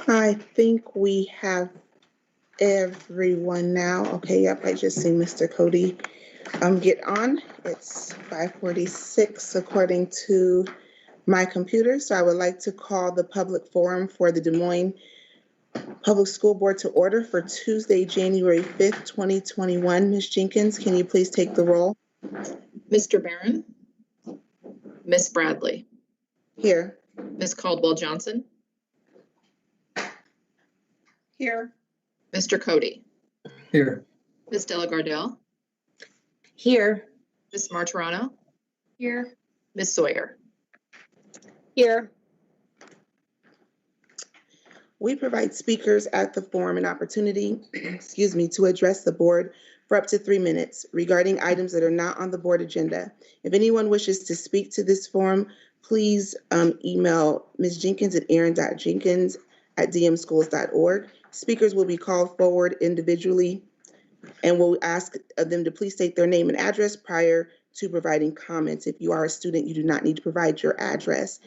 I think we have everyone now. Okay, yep, I just see Mr. Cody get on. It's 5:46 according to my computer. So I would like to call the public forum for the Des Moines Public School Board to order for Tuesday, January 5th, 2021. Ms. Jenkins, can you please take the roll? Mr. Barron, Miss Bradley, Here. Miss Caldwell Johnson, Here. Mr. Cody, Here. Miss Delagardelle, Here. Miss Martirano, Here. Miss Sawyer. Here. We provide speakers at the forum an opportunity, to address the board for up to 3 minutes regarding items that are not on the board agenda. If anyone wishes to speak to this forum, please email Ms. Jenkins at aaron.jenkins@dmschools.org. Speakers will be called forward individually and we'll ask them to please state their name and address prior to providing comments. If you are a student, you do not need to provide your address.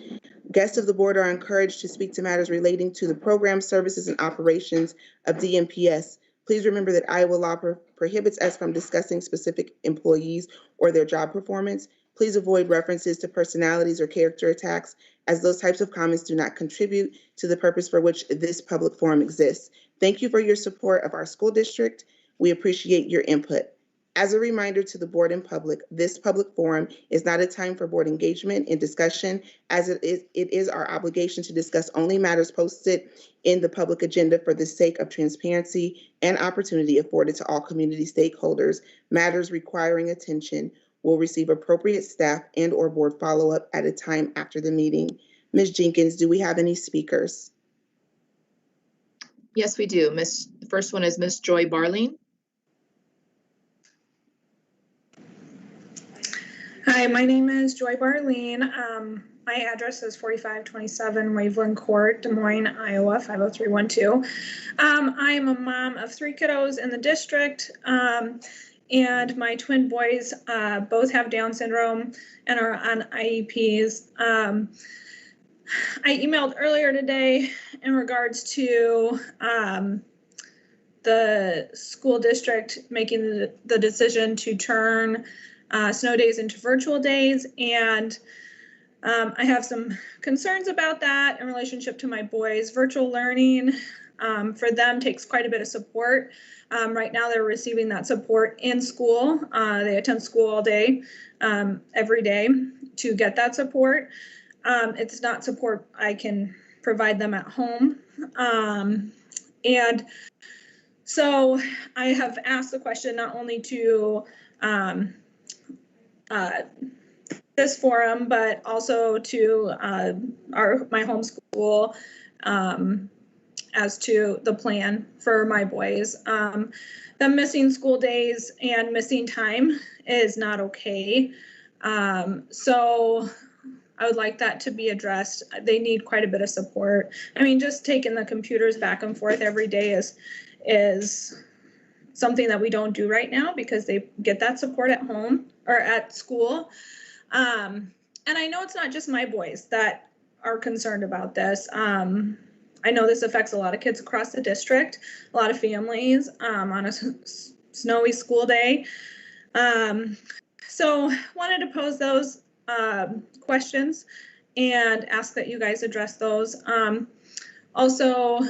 Guests of the board are encouraged to speak to matters relating to the program, services, and operations of DMPS. Please remember that Iowa law prohibits us from discussing specific employees or their job performance. Please avoid references to personalities or character attacks, as those types of comments do not contribute to the purpose for which this public forum exists. Thank you for your support of our school district. We appreciate your input. As a reminder to the board and public, this public forum is not a time for board engagement and discussion, as it is our obligation to discuss only matters posted in the public agenda for the sake of transparency and opportunity afforded to all community stakeholders. Matters requiring attention will receive appropriate staff and/or board follow-up at a time after the meeting. Ms. Jenkins, do we have any speakers? Yes, we do. The first one is Miss Joy Barleen. Hi, my name is Joy Barleen. My address is 4527 Waveland Court, Des Moines, Iowa, 50312. I am a mom of 3 kiddos in the district, and my twin boys both have Down syndrome and are on IEPs. I emailed earlier today in regards to the school district making the decision to turn snow days into virtual days, and I have some concerns about that in relationship to my boys. Virtual learning for them takes quite a bit of support. Right now they're receiving that support in school. They attend school all day, every day to get that support. It's not support I can provide them at home. And so I have asked the question not only to this forum, but also to my homeschool as to the plan for my boys. Them missing school days and missing time is not okay. So I would like that to be addressed. They need quite a bit of support. I mean, just taking the computers back and forth every day is something that we don't do right now because they get that support at home or at school. And I know it's not just my boys that are concerned about this. I know this affects a lot of kids across the district, a lot of families on a snowy school day. So wanted to pose those questions and ask that you guys address those. Also,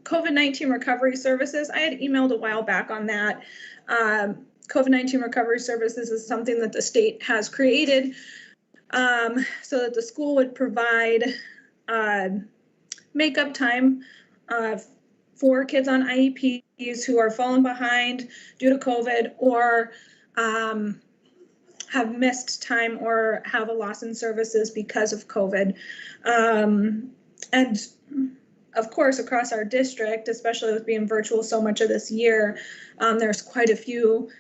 COVID-19 recovery services, I had emailed a while back on that. COVID-19 recovery services is something that the state has created so that the school would provide makeup time for kids on IEPs who are falling behind due to COVID or have missed time or have a loss in services because of COVID. And of course, across our district, especially with being virtual so much of this year, there's quite a few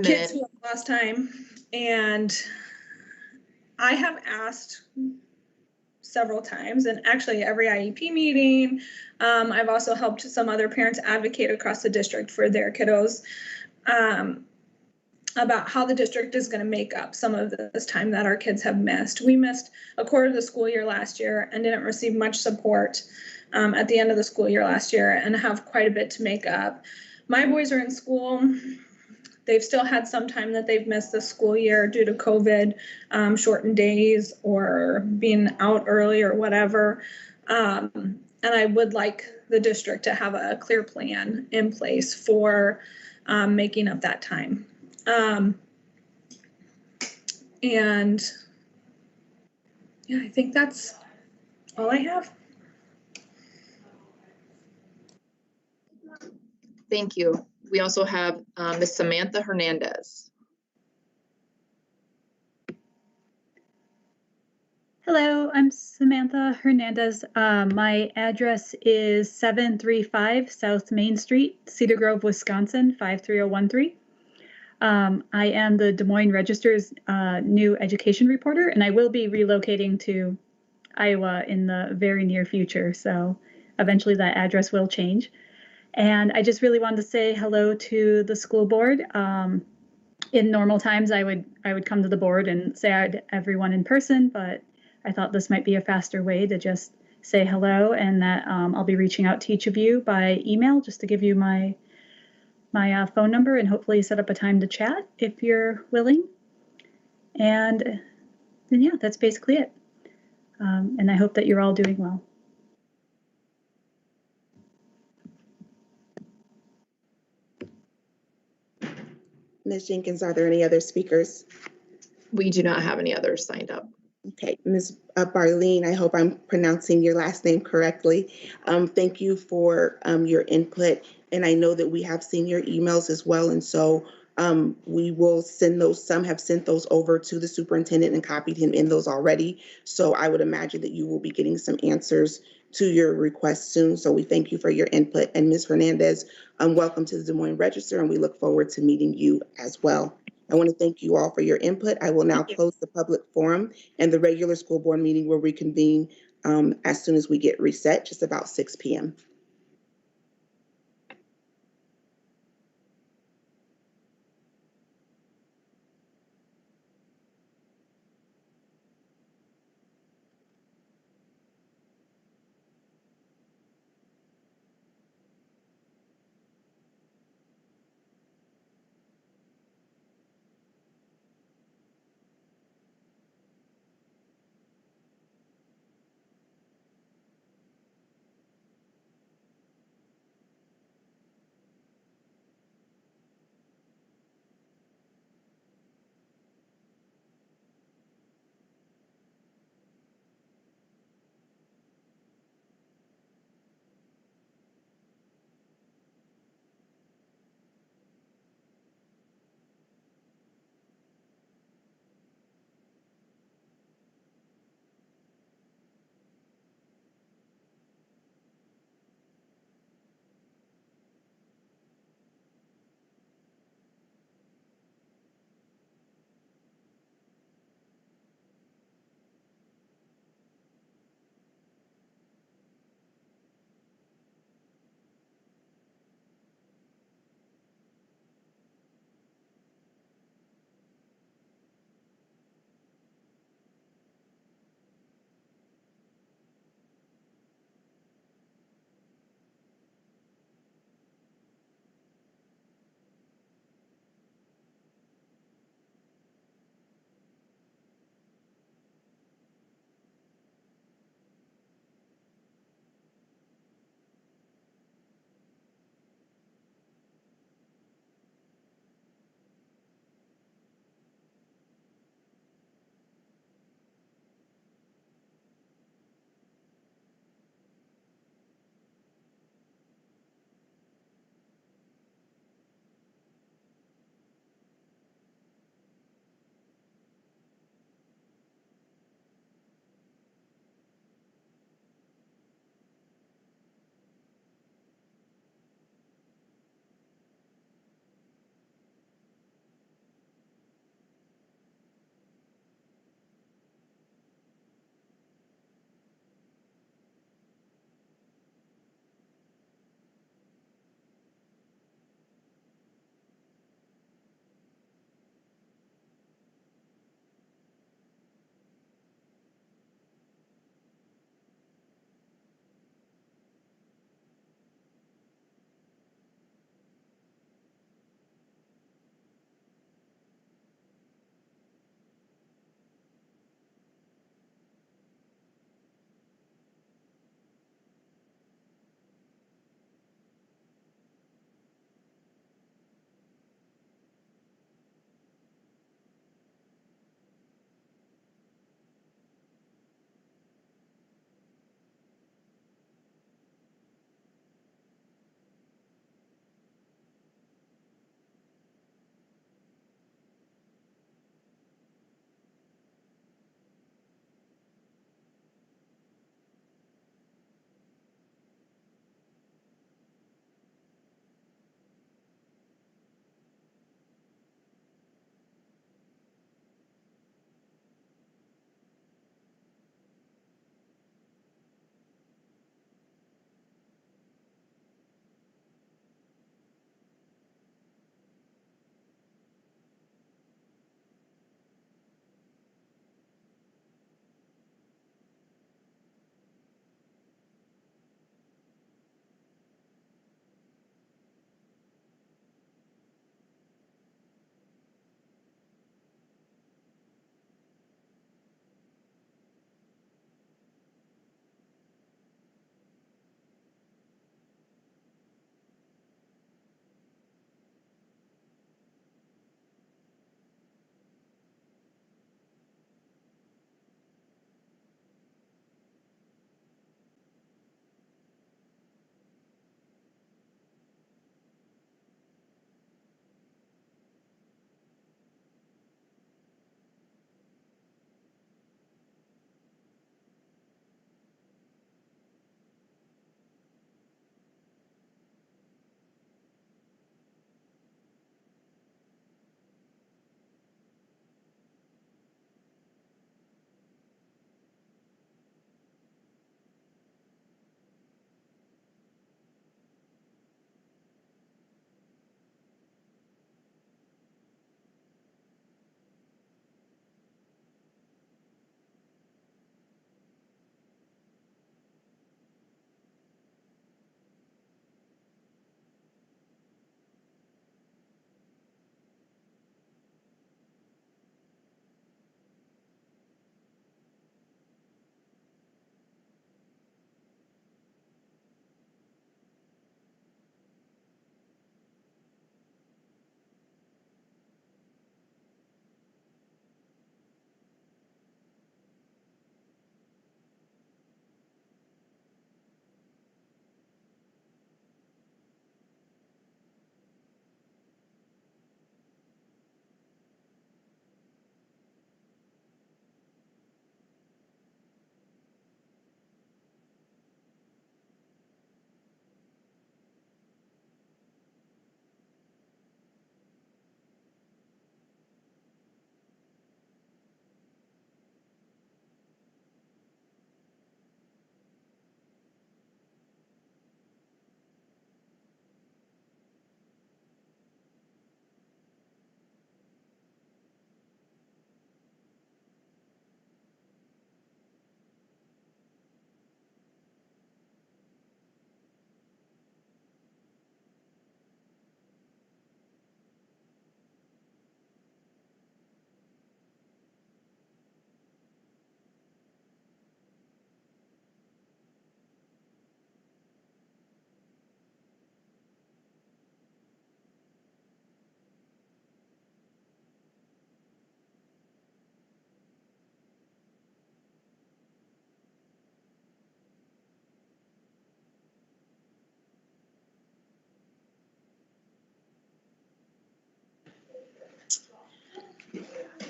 kids who have lost time. And I have asked several times, and actually every IEP meeting, I've also helped some other parents advocate across the district for their kiddos. about how the district is going to make up some of this time that our kids have missed. We missed a quarter of the school year last year and didn't receive much support at the end of the school year last year, and have quite a bit to make up. My boys are in school. They've still had some time that they've missed the school year due to COVID, shortened days or being out early or whatever. And I would like the district to have a clear plan in place for making up that time. And yeah, I think that's all I have. Thank you. We also have Ms. Samantha Hernandez. Hello, I'm Samantha Hernandez. My address is 735 South Main Street, Cedar Grove, Wisconsin, 53013. I am the Des Moines Register's new education reporter, and I will be relocating to Iowa in the very near future. So eventually that address will change. And I just really wanted to say hello to the school board. In normal times, I would come to the board and say hi to everyone in person, but I thought this might be a faster way to just say hello, and that I'll be reaching out to each of you by email just to give you my phone number and hopefully set up a time to chat if you're willing. And then, yeah, that's basically it. And I hope that you're all doing well. Ms. Jenkins, are there any other speakers? We do not have any others signed up. Okay, Ms. Barleen, I hope I'm pronouncing your last name correctly. Thank you for your input. And I know that we have seen your emails as well. And so we will send those. Some have sent those over to the superintendent and copied him in those already. So I would imagine that you will be getting some answers to your request soon. So we thank you for your input. And Ms. Hernandez, welcome to the Des Moines Register, and we look forward to meeting you as well. I want to thank you all for your input. I will now close the public forum, and the regular school board meeting will reconvene as soon as we get reset, just about 6 p.m.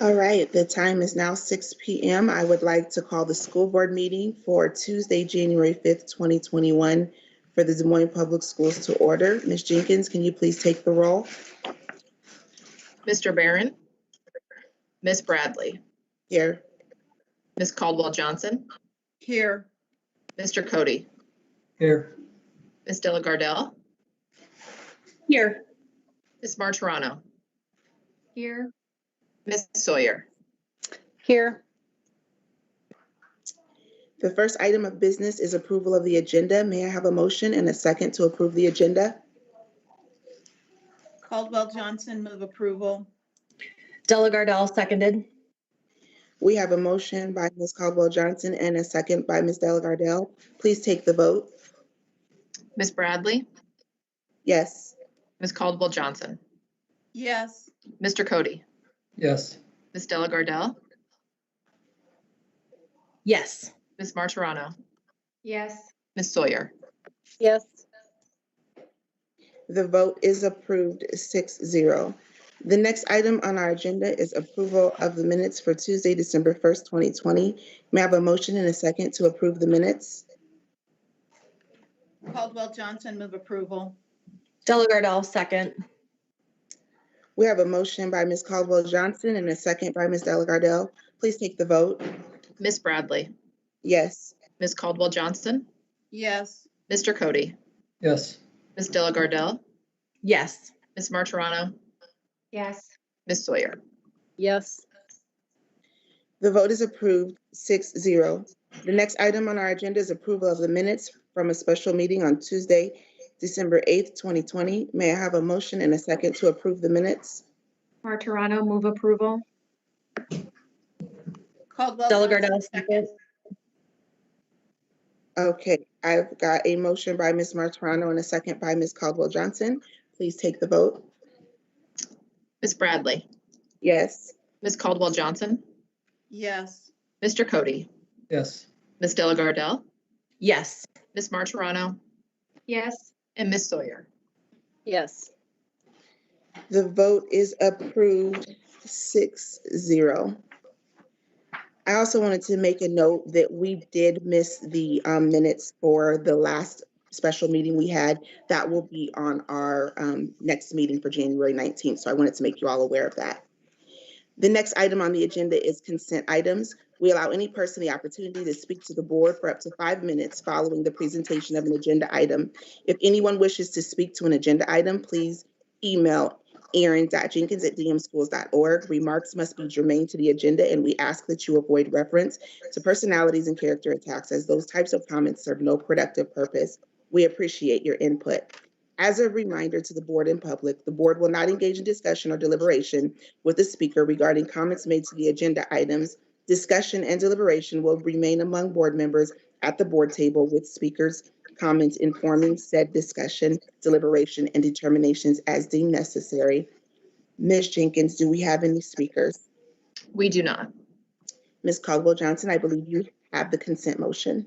All right, the time is now 6 p.m. I would like to call the school board meeting for Tuesday, January 5th, 2021 for the Des Moines Public Schools to order. Ms. Jenkins, can you please take the roll? Mr. Barron, Ms. Bradley, Here. Ms. Caldwell Johnson, Here. Mr. Cody, Here. Ms. Della Gardell, Here. Ms. Martirano, Here. Ms. Sawyer. Here. The first item of business is approval of the agenda. May I have a motion and a second to approve the agenda? Caldwell Johnson, move approval. Della Gardell, seconded. We have a motion by Ms. Caldwell Johnson and a second by Ms. Della Gardell. Please take the vote. Ms. Bradley, Yes. Ms. Caldwell Johnson, Yes. Mr. Cody, Yes. Ms. Della Gardell, Yes. Ms. Martirano, Yes. Ms. Sawyer. Yes. The vote is approved 6-0. The next item on our agenda is approval of the minutes for Tuesday, December 1st, 2020. May I have a motion and a second to approve the minutes? Caldwell Johnson, move approval. Della Gardell, second. We have a motion by Ms. Caldwell Johnson and a second by Ms. Della Gardell. Please take the vote. Ms. Bradley, Yes. Ms. Caldwell Johnson, Yes. Mr. Cody, Yes. Ms. Della Gardell, Yes. Ms. Martirano, Yes. Ms. Sawyer. Yes. The vote is approved 6-0. The next item on our agenda is approval of the minutes from a special meeting on Tuesday, December 8th, 2020. May I have a motion and a second to approve the minutes? Martirano, move approval. Caldwell Della Johnson, Gardell, second. Okay, I've got a motion by Ms. Martirano and a second by Ms. Caldwell Johnson. Please take the vote. Ms. Bradley, Yes. Ms. Caldwell Johnson, Yes. Mr. Cody, Yes. Ms. Della Gardell, Yes. Ms. Martirano, Yes. and Ms. Sawyer. Yes. The vote is approved 6-0. I also wanted to make a note that we did miss the minutes for the last special meeting we had. That will be on our next meeting for January 19th. So I wanted to make you all aware of that. The next item on the agenda is consent items. We allow any person the opportunity to speak to the board for up to 5 minutes following the presentation of an agenda item. If anyone wishes to speak to an agenda item, please email aaron.jenkins@dmschools.org. Remarks must be germane to the agenda, and we ask that you avoid reference to personalities and character attacks, as those types of comments serve no productive purpose. We appreciate your input. As a reminder to the board and public, the board will not engage in discussion or deliberation with the speaker regarding comments made to the agenda items. Discussion and deliberation will remain among board members at the board table, with speakers' comments informing said discussion, deliberation, and determinations as deemed necessary. Ms. Jenkins, do we have any speakers? We do not. Ms. Caldwell Johnson, I believe you have the consent motion.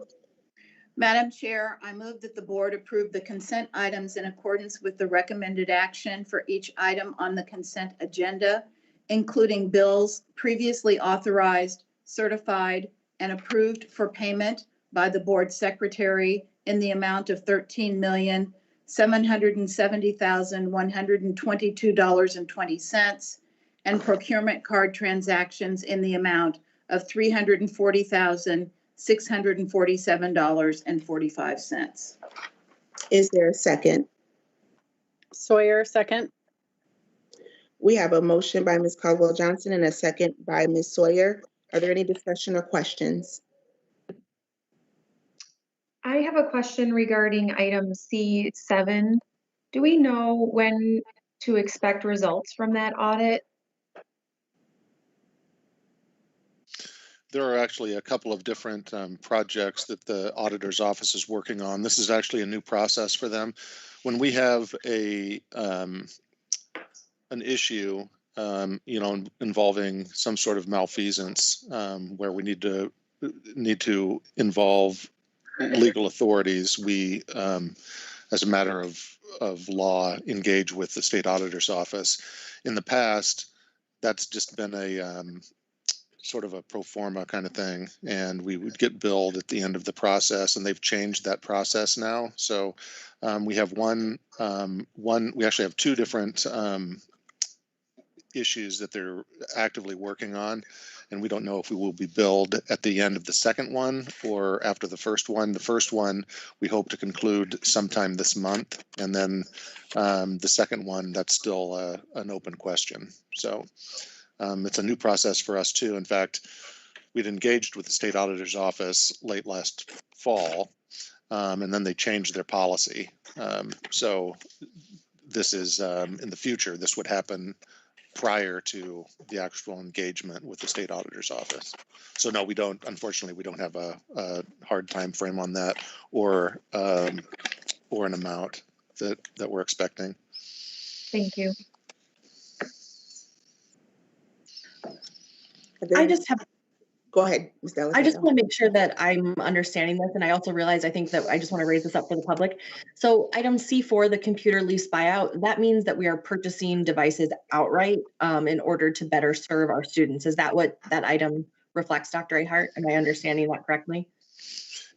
Madam Chair, I move that the board approve the consent items in accordance with the recommended action for each item on the consent agenda, including bills previously authorized, certified, and approved for payment by the board secretary in the amount of $13,770,122.20 and procurement card transactions in the amount of $340,647.45. Is there a second? Sawyer, second. We have a motion by Ms. Caldwell Johnson and a second by Ms. Sawyer. Are there any discussion or questions? I have a question regarding item C7. Do we know when to expect results from that audit? There are actually a couple of different projects that the auditor's office is working on. This is actually a new process for them. When we have an issue, involving some sort of malfeasance, where we need to involve legal authorities, we, as a matter of law, engage with the state auditor's office. In the past, that's just been a sort of a pro forma kind of thing, and we would get billed at the end of the process, and they've changed that process now. So we have we actually have two different issues that they're actively working on, and we don't know if we will be billed at the end of the second one or after the first one. The first one we hope to conclude sometime this month, and then the second one, that's still an open question. So it's a new process for us too. In fact, we'd engaged with the state auditor's office late last fall, and then they changed their policy. So this is in the future, this would happen prior to the actual engagement with the state auditor's office. So no, we don't, unfortunately, we don't have a hard time frame on that, or an amount that we're expecting. Thank you. I just have, Go ahead, Ms. Della. I just want to make sure that I'm understanding this, and I also realize, I think that I just want to raise this up for the public. So item C4, the computer lease buyout, that means that we are purchasing devices outright in order to better serve our students. Is that what that item reflects, Dr. Ahart? Am I understanding that correctly?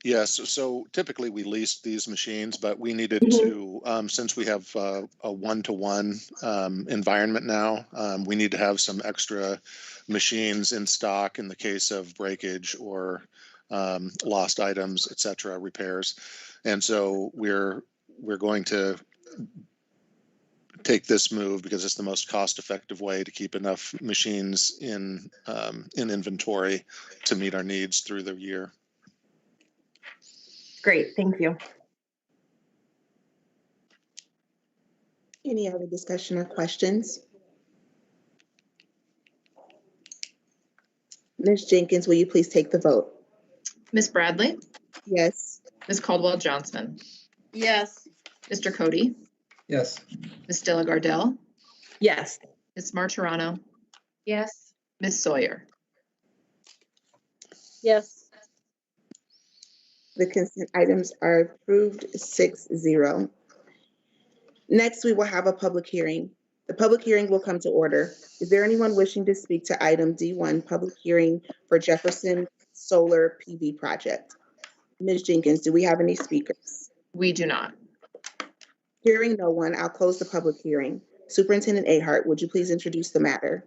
Yes, so typically we lease these machines, but we needed to, since we have a one-to-one environment now, we need to have some extra machines in stock in the case of breakage or lost items, et cetera, repairs. And so we're going to take this move because it's the most cost-effective way to keep enough machines in inventory to meet our needs through the year. Great, thank you. Any other discussion or questions? Ms. Jenkins, will you please take the vote? Ms. Bradley, Yes. Ms. Caldwell Johnson, Yes. Mr. Cody, Yes. Ms. Della Gardell, Yes. Ms. Martirano, Yes. Ms. Sawyer. Yes. The consent items are approved 6-0. Next, we will have a public hearing. The public hearing will come to order. Is there anyone wishing to speak to item D1, public hearing for Jefferson Solar PV project? Ms. Jenkins, do we have any speakers? We do not. Hearing no one, I'll close the public hearing. Superintendent Ahart, would you please introduce the matter?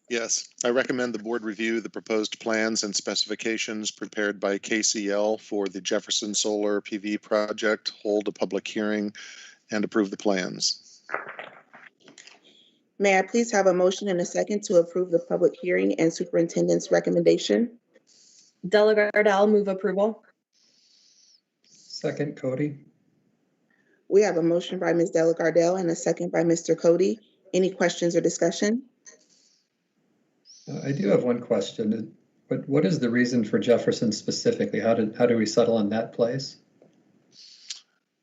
Yes, I recommend the board review the proposed plans and specifications prepared by KCL for the Jefferson Solar PV project, hold a public hearing, and approve the plans. May I please have a motion and a second to approve the public hearing and superintendent's recommendation? Della Gardell, move approval. Second, Cody. We have a motion by Ms. Della Gardell and a second by Mr. Cody. Any questions or discussion? I do have one question. What is the reason for Jefferson specifically? How do we settle on that place?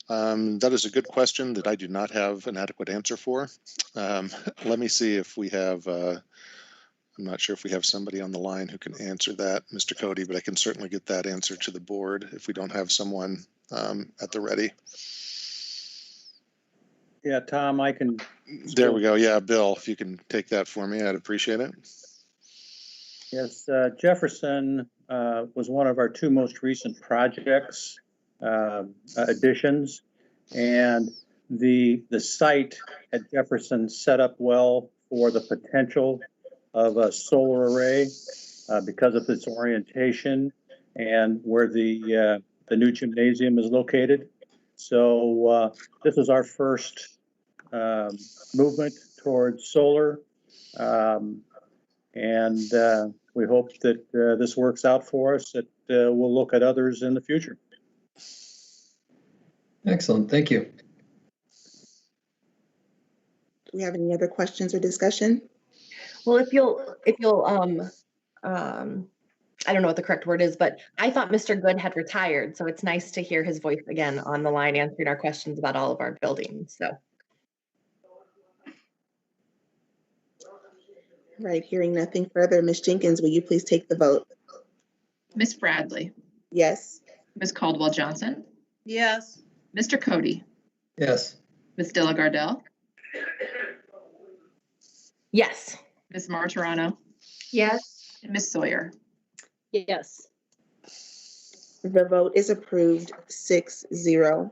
That is a good question that I do not have an adequate answer for. Let me see if we have, I'm not sure if we have somebody on the line who can answer that, Mr. Cody, but I can certainly get that answer to the board if we don't have someone at the ready. Yeah, Tom, I can. There we go. Yeah, Bill, if you can take that for me, I'd appreciate it. Yes, Jefferson was one of our two most recent projects, additions, and the site at Jefferson set up well for the potential of a solar array because of its orientation and where the new gymnasium is located. So this is our first movement towards solar. And we hope that this works out for us, that we'll look at others in the future. Excellent, thank you. Do we have any other questions or discussion? Well, if you'll, I don't know what the correct word is, but I thought Mr. Good had retired, so it's nice to hear his voice again on the line answering our questions about all of our buildings, so. Right, hearing nothing further, Ms. Jenkins, will you please take the vote? Ms. Bradley, Yes. Ms. Caldwell Johnson, Yes. Mr. Cody, Yes. Ms. Della Gardell, Yes. Ms. Martirano, Yes. and Ms. Sawyer. Yes. The vote is approved 6-0.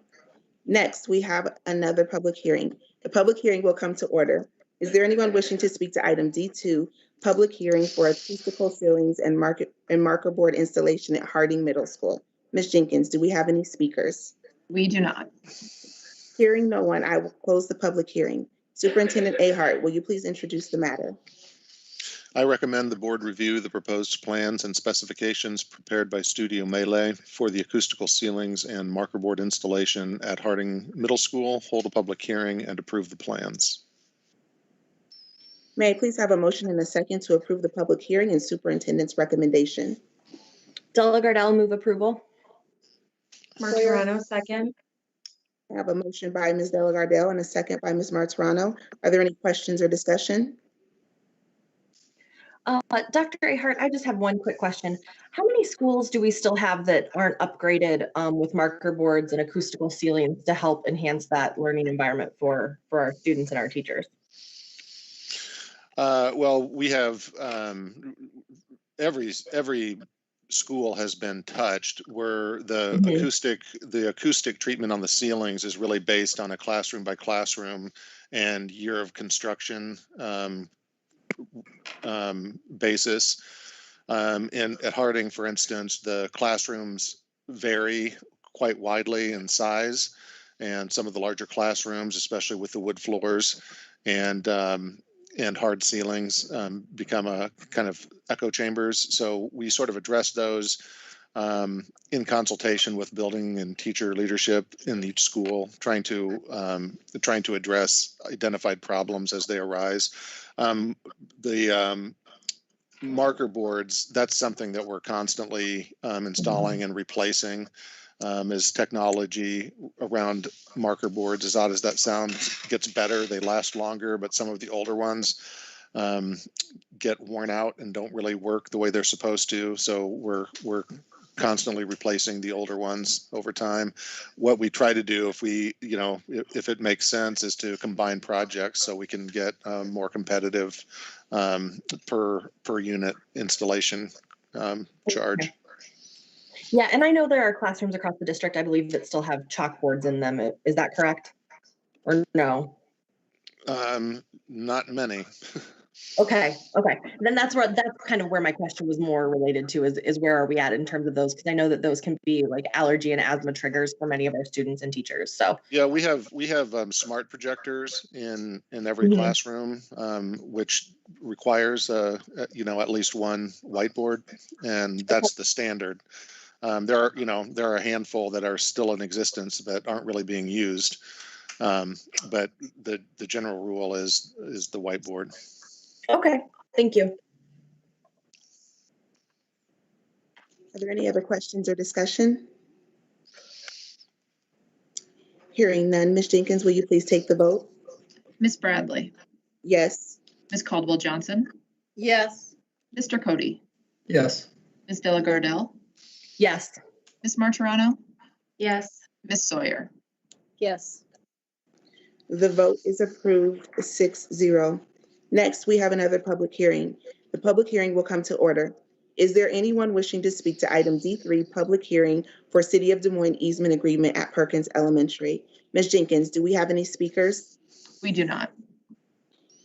Next, we have another public hearing. The public hearing will come to order. Is there anyone wishing to speak to item D2, public hearing for acoustical ceilings and marker board installation at Harding Middle School? Ms. Jenkins, do we have any speakers? We do not. Hearing no one, I will close the public hearing. Superintendent Ahart, will you please introduce the matter? I recommend the board review the proposed plans and specifications prepared by Studio Melee for the acoustical ceilings and marker board installation at Harding Middle School, hold a public hearing, and approve the plans. May I please have a motion and a second to approve the public hearing and superintendent's recommendation? Della Gardella, move approval. Martirano, second. I have a motion by Ms. Delagardelle and a second by Ms. Martirano. Are there any questions or discussion? Dr. Ahart, I just have one quick question. How many schools do we still have that aren't upgraded with marker boards and acoustical ceilings to help enhance that learning environment for our students and our teachers? Well, we have every school has been touched where the acoustic treatment on the ceilings is really based on a classroom by classroom and year of construction basis. And at Harding, for instance, the classrooms vary quite widely in size, and some of the larger classrooms, especially with the wood floors and hard ceilings, become a kind of echo chambers. So we sort of address those in consultation with building and teacher leadership in each school, trying to address identified problems as they arise. The marker boards, that's something that we're constantly installing and replacing as technology around marker boards, as odd as that sounds, gets better. They last longer, but some of the older ones get worn out and don't really work the way they're supposed to. So we're constantly replacing the older ones over time. What we try to do, if it makes sense, is to combine projects so we can get more competitive per unit installation charge. Yeah, and I know there are classrooms across the district, I believe, that still have chalkboards in them. Is that correct? Or no? Not many. Okay. Then that's kind of where my question was more related to is where are we at in terms of those? Because I know that those can be like allergy and asthma triggers for many of our students and teachers. So yeah, we have smart projectors in every classroom, which requires at least one whiteboard, and that's the standard. There are a handful that are still in existence that aren't really being used, but the general rule is the whiteboard. okay, thank you. Are there any other questions or discussion? Hearing none, Ms. Jenkins, will you please take the vote? Ms. Bradley, Yes. Ms. Caldwell Johnson, Yes. Mr. Cody, Yes. Ms. Delagardelle, Yes. Ms. Martirano, Yes. Ms. Sawyer. Yes. The vote is approved 6-0. Next, we have another public hearing. The public hearing will come to order. Is there anyone wishing to speak to item D3, public hearing for City of Des Moines easement agreement at Perkins Elementary? Ms. Jenkins, do we have any speakers? We do not.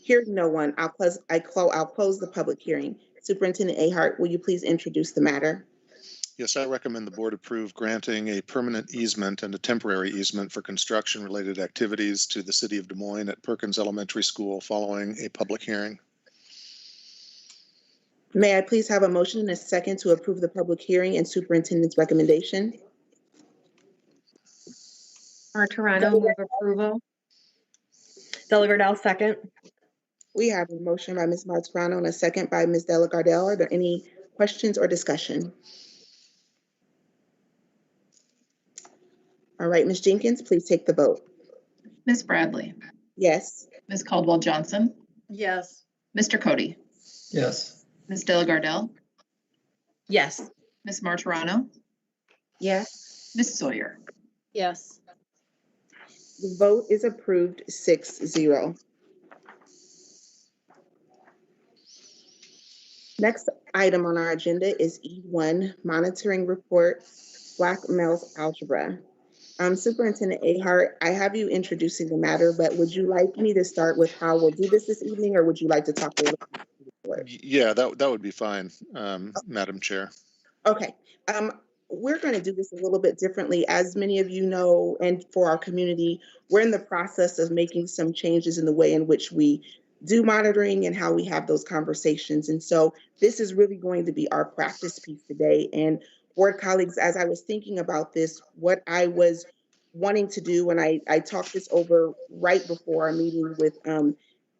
Hearing no one, I'll close the public hearing. Superintendent Ahart, will you please introduce the matter? Yes, I recommend the board approve granting a permanent easement and a temporary easement for construction-related activities to the City of Des Moines at Perkins Elementary School following a public hearing. May I please have a motion and a second to approve the public hearing and superintendent's recommendation? Martirano, move approval. Della Gardella, second. We have a motion by Ms. Martirano and a second by Ms. Delagardelle. Are there any questions or discussion? All right, Ms. Jenkins, please take the vote. Ms. Bradley, Yes. Ms. Caldwell Johnson, Yes. Mr. Cody, Yes. Ms. Delagardelle, Yes. Ms. Martirano, Yes. Ms. Sawyer. Yes. The vote is approved 6-0. Next item on our agenda is E1, Monitoring Report, Black Males Algebra. Superintendent Ahart, I have you introducing the matter, but would you like me to start with how we'll do this evening, or would you like to talk a little bit? Yeah, that would be fine, Madam Chair. Okay, we're going to do this a little bit differently. As many of you know, and for our community, we're in the process of making some changes in the way in which we do monitoring and how we have those conversations. And so this is really going to be our practice piece today. And board colleagues, as I was thinking about this, what I was wanting to do when I talked this over right before our meeting with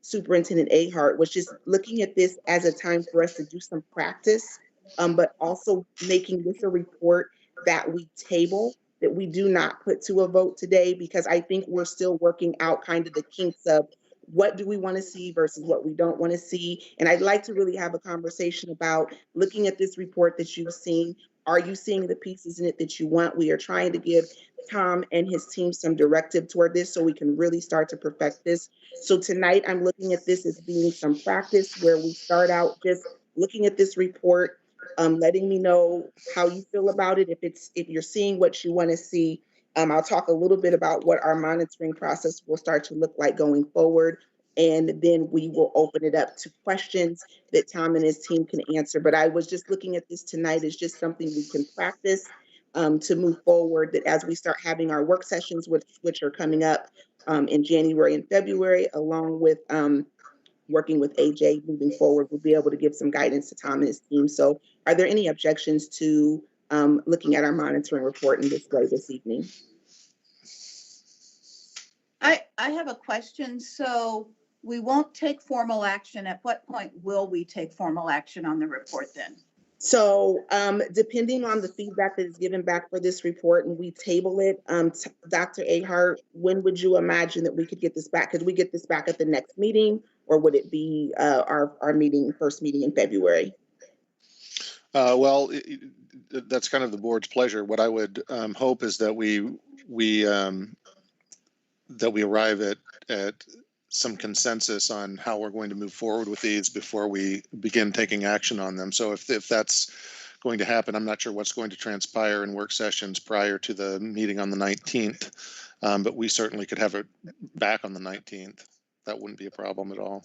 Superintendent Ahart was just looking at this as a time for us to do some practice, but also making this a report that we table, that we do not put to a vote today, because I think we're still working out kind of the kinks of what do we want to see versus what we don't want to see. And I'd like to really have a conversation about looking at this report that you've seen. Are you seeing the pieces in it that you want? We are trying to give Tom and his team some directive toward this so we can really start to perfect this. So tonight I'm looking at this as being some practice where we start out just looking at this report, letting me know how you feel about it. If you're seeing what you want to see, I'll talk a little bit about what our monitoring process will start to look like going forward. And then we will open it up to questions that Tom and his team can answer. But I was just looking at this tonight as just something we can practice to move forward, that as we start having our work sessions, which are coming up in January and February, along with working with AJ moving forward, we'll be able to give some guidance to Tom and his team. So are there any objections to looking at our monitoring report in this way this evening? I have a question. So we won't take formal action. At what point will we take formal action on the report then? So depending on the feedback that is given back for this report and we table it, Dr. Ahart, when would you imagine that we could get this back? Could we get this back at the next meeting, or would it be our first meeting in February? Well, that's kind of the board's pleasure. What I would hope is that we arrive at some consensus on how we're going to move forward with these before we begin taking action on them. So if that's going to happen, I'm not sure what's going to transpire in work sessions prior to the meeting on the 19th, but we certainly could have it back on the 19th. That wouldn't be a problem at all.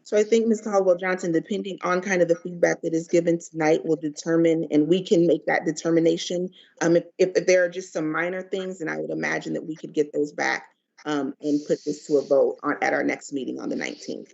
So I think, Ms. Caldwell-Johnson, depending on kind of the feedback that is given tonight, will determine, and we can make that determination. If there are just some minor things, then I would imagine that we could get those back and put this to a vote at our next meeting on the 19th.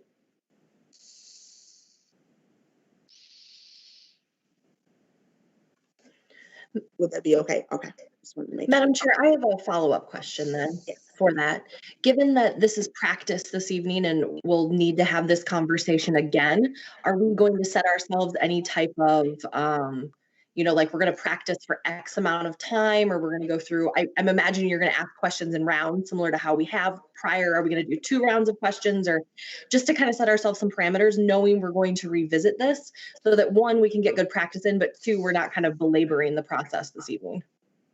Would that be okay? Okay. Just wanted to make Madam Chair, I have a follow-up question then for that. Given that this is practice this evening and we'll need to have this conversation again, are we going to set ourselves any type of, like we're going to practice for X amount of time, or we're going to go through, I'm imagining you're going to ask questions in rounds similar to how we have prior. Are we going to do 2 rounds of questions, or just to kind of set ourselves some parameters, knowing we're going to revisit this so that 1, we can get good practice in, but 2, we're not kind of belaboring the process this evening?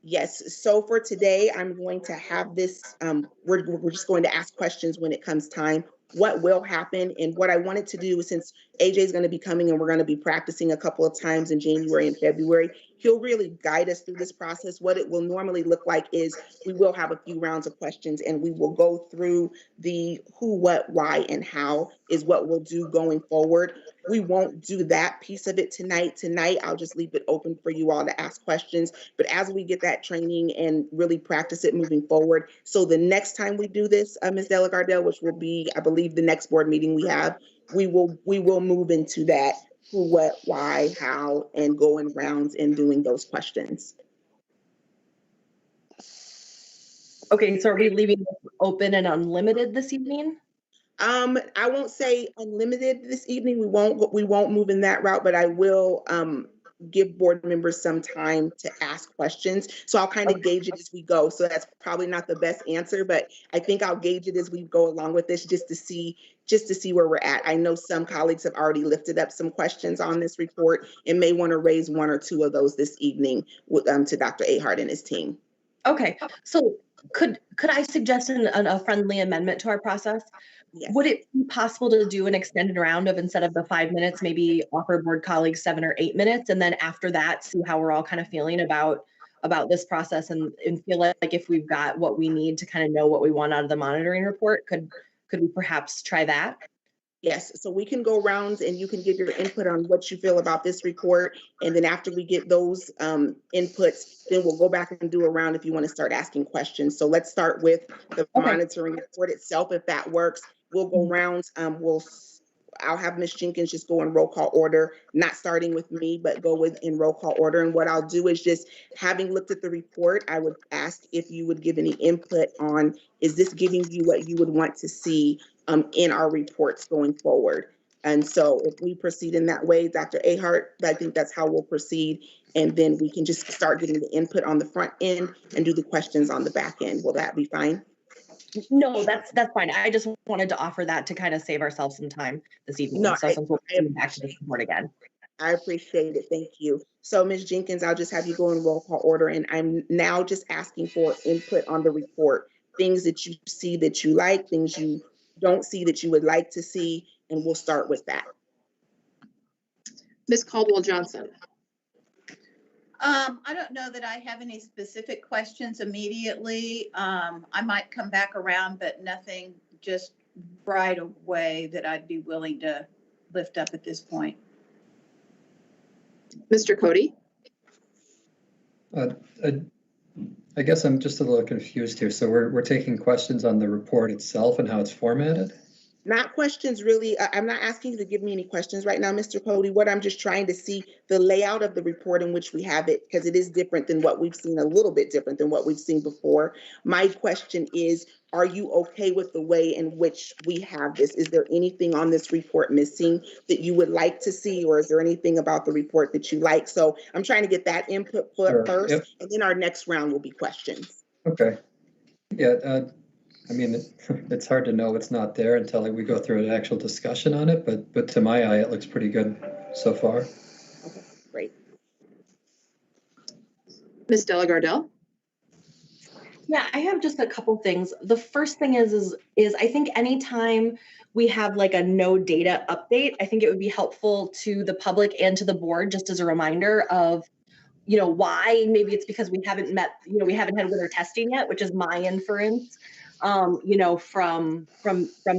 Yes. So for today, I'm going to have this, we're just going to ask questions when it comes time. What will happen, and what I wanted to do, since AJ is going to be coming and we're going to be practicing a couple of times in January and February, he'll really guide us through this process. What it will normally look like is we will have a few rounds of questions and we will go through the who, what, why, and how is what we'll do going forward. We won't do that piece of it tonight. Tonight, I'll just leave it open for you all to ask questions. But as we get that training and really practice it moving forward, so the next time we do this, Ms. Delagardelle, which will be, I believe, the next board meeting we have, we will move into that who, what, why, how, and going rounds and doing those questions. Okay, so are we leaving this open and unlimited this evening? I won't say unlimited this evening. We won't move in that route, but I will give board members some time to ask questions. So I'll kind of gauge it as we go. So that's probably not the best answer, but I think I'll gauge it as we go along with this, just to see where we're at. I know some colleagues have already lifted up some questions on this report and may want to raise 1 or 2 of those this evening to Dr. Ahart and his team. Okay, so could I suggest a friendly amendment to our process? Yes. Would it be possible to do an extended round of, instead of the 5 minutes, maybe offer board colleagues 7 or 8 minutes? And then after that, see how we're all kind of feeling about this process and feel like if we've got what we need to kind of know what we want out of the monitoring report, could we perhaps try that? Yes, so we can go rounds and you can give your input on what you feel about this report. And then after we get those inputs, then we'll go back and do a round if you want to start asking questions. So let's start with the monitoring report itself, if that works. We'll go rounds. I'll have Ms. Jenkins just go in roll call order, not starting with me, but go in roll call order. And what I'll do is, just having looked at the report, I would ask if you would give any input on, is this giving you what you would want to see in our reports going forward? And so if we proceed in that way, Dr. Ahart, I think that's how we'll proceed. And then we can just start getting the input on the front end and do the questions on the back end. Will that be fine? No, that's fine. I just wanted to offer that to kind of save ourselves some time this evening. No, so since we'll be back to this report again. I appreciate it. Thank you. So Ms. Jenkins, I'll just have you go in roll call order, and I'm now just asking for input on the report. Things that you see that you like, things you don't see that you would like to see, and we'll start with that. Ms. Caldwell Johnson. I don't know that I have any specific questions immediately. I might come back around, but nothing just right away that I'd be willing to lift up at this point. Mr. Cody. I guess I'm just a little confused here. So we're taking questions on the report itself and how it's formatted? Not questions, really. I'm not asking you to give me any questions right now, Mr. Cody. What I'm just trying to see the layout of the report in which we have it, because it is different than what we've seen, a little bit different than what we've seen before. My question is, are you okay with the way in which we have this? Is there anything on this report missing that you would like to see, or is there anything about the report that you like? So I'm trying to get that input first, Yep. and then our next round will be questions. Okay. Yeah. I mean, it's hard to know what's not there until we go through an actual discussion on it, but to my eye, it looks pretty good so far. Okay, great. Ms. Delagardelle. Yeah, I have just a couple things. The first thing is I think anytime we have like a no data update, I think it would be helpful to the public and to the board, just as a reminder of, why. Maybe it's because we haven't met, we haven't had winter testing yet, which is my inference. From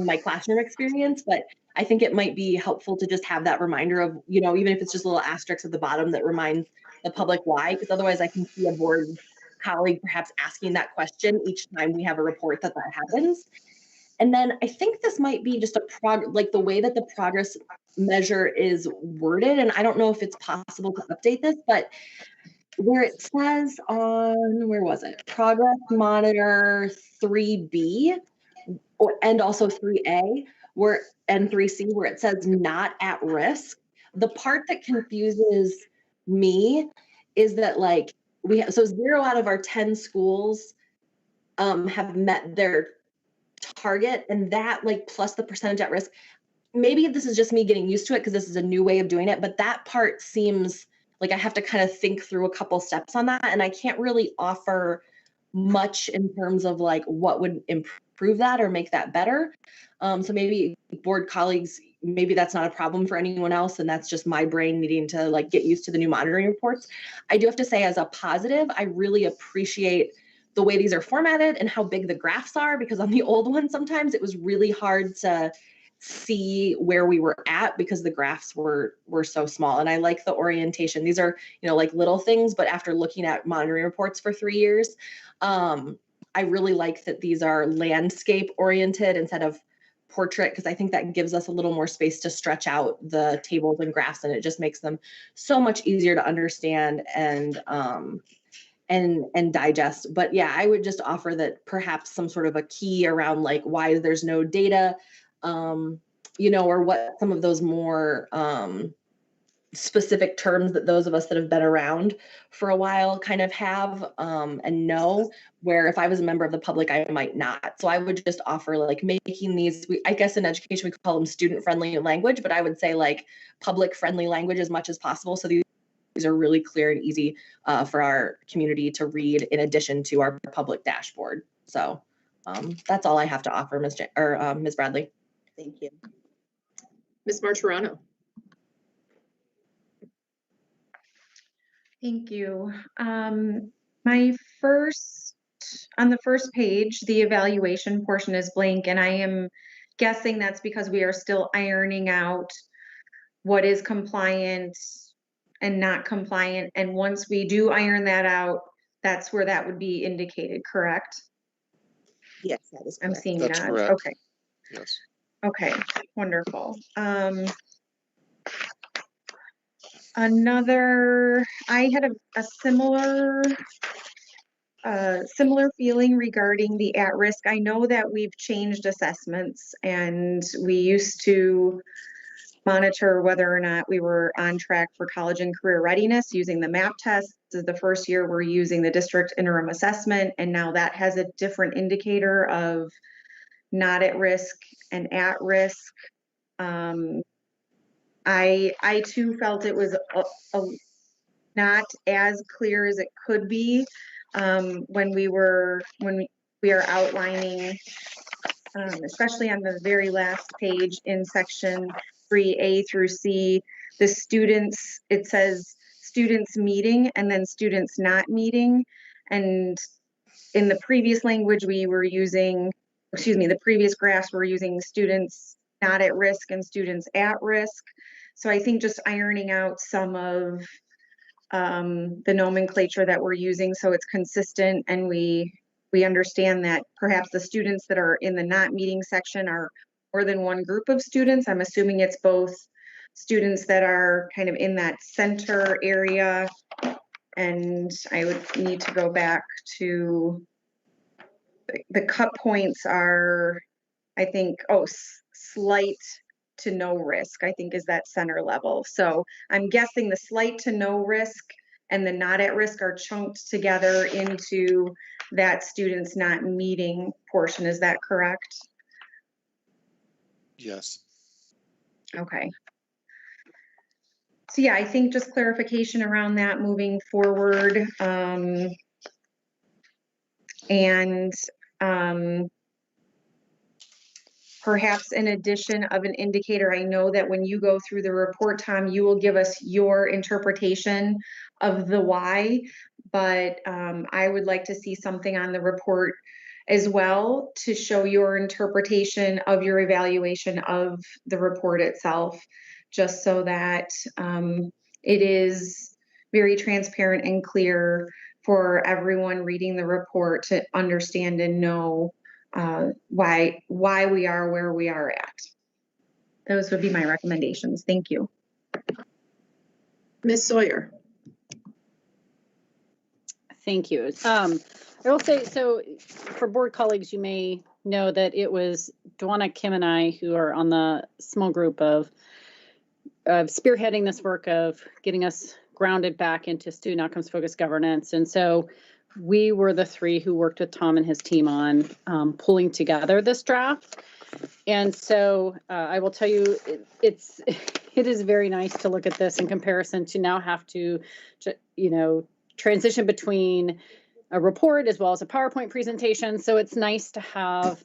my classroom experience, but I think it might be helpful to just have that reminder of, even if it's just a little asterisk at the bottom that reminds the public why, because otherwise I can see a board colleague perhaps asking that question each time we have a report that happens. And then I think this might be just like the way that the progress measure is worded, and I don't know if it's possible to update this, but where it says on, where was it? Progress monitor 3B and also 3A and 3C, where it says not at risk. The part that confuses me is that so 0 out of our 10 schools have met their target, and that plus the percentage at risk. Maybe this is just me getting used to it because this is a new way of doing it, but that part seems like I have to kind of think through a couple steps on that, and I can't really offer much in terms of what would improve that or make that better. So maybe board colleagues, maybe that's not a problem for anyone else, and that's just my brain needing to get used to the new monitoring reports. I do have to say, as a positive, I really appreciate the way these are formatted and how big the graphs are, because on the old one, sometimes it was really hard to see where we were at because the graphs were so small. And I like the orientation. These are, little things, but after looking at monitoring reports for 3 years, I really like that these are landscape oriented instead of portrait, because I think that gives us a little more space to stretch out the tables and graphs, and it just makes them so much easier to understand and digest. But yeah, I would just offer that perhaps some sort of a key around why there's no data, or what some of those more specific terms that those of us that have been around for a while kind of have and know, where if I was a member of the public, I might not. So I would just offer making these, I guess in education, we call them student-friendly language, but I would say public-friendly language as much as possible. So these are really clear and easy for our community to read in addition to our public dashboard. So that's all I have to offer, Ms. Bradley. Thank you. Ms. Martorano. Thank you. On the first page, the evaluation portion is blank, and I am guessing that's because we are still ironing out what is compliant and not compliant. And once we do iron that out, that's where that would be indicated, correct? Yes, that is I'm correct. seeing That's that. correct. Okay. Yes. Okay, wonderful. I had a similar feeling regarding the at-risk. I know that we've changed assessments and we used to monitor whether or not we were on track for college and career readiness using the MAP test. This is the first year we're using the district interim assessment, and now that has a different indicator of not at risk and at risk. I too felt it was not as clear as it could be when we are outlining, especially on the very last page in section 3A through C, the students, it says students meeting and then students not meeting. And in the previous language we were using, the previous graphs were using students not at risk and students at risk. So I think just ironing out some of the nomenclature that we're using so it's consistent and we understand that perhaps the students that are in the not meeting section are more than one group of students. I'm assuming it's both students that are kind of in that center area, and I would need to go back to the cut points are, I think, slight to no risk, I think is that center level. So I'm guessing the slight to no risk and the not at risk are chunked together into that students not meeting portion. Is that correct? Yes. Okay. So yeah, I think just clarification around that moving forward. Perhaps in addition of an indicator, I know that when you go through the report, Tom, you will give us your interpretation of the why, but I would like to see something on the report as well to show your interpretation of your evaluation of the report itself, just so that it is very transparent and clear for everyone reading the report to understand and know why we are where we are at. Those would be my recommendations. Thank you. Ms. Sawyer. Thank you. I will say, so for board colleagues, you may know that it was Dwana, Kim, and I who are on the small group of spearheading this work of getting us grounded back into student outcomes focused governance. And so we were the three who worked with Tom and his team on pulling together this draft. And so I will tell you, it is very nice to look at this in comparison to now have to transition between a report as well as a PowerPoint presentation. So it's nice to have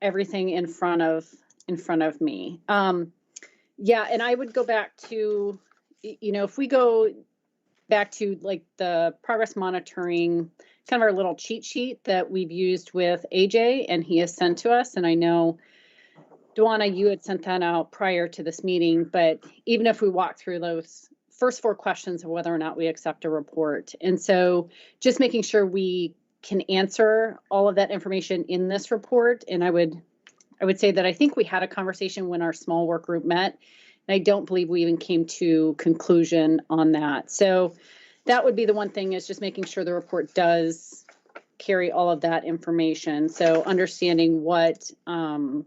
everything in front of me. Yeah, and I would go back to, if we go back to like the progress monitoring, kind of our little cheat sheet that we've used with AJ and he has sent to us. And I know, Dwana, you had sent that out prior to this meeting, but even if we walk through those first 4 questions of whether or not we accept a report. And so just making sure we can answer all of that information in this report. And I would say that I think we had a conversation when our small work group met, and I don't believe we even came to conclusion on that. So that would be the one thing, is just making sure the report does carry all of that information. So understanding what the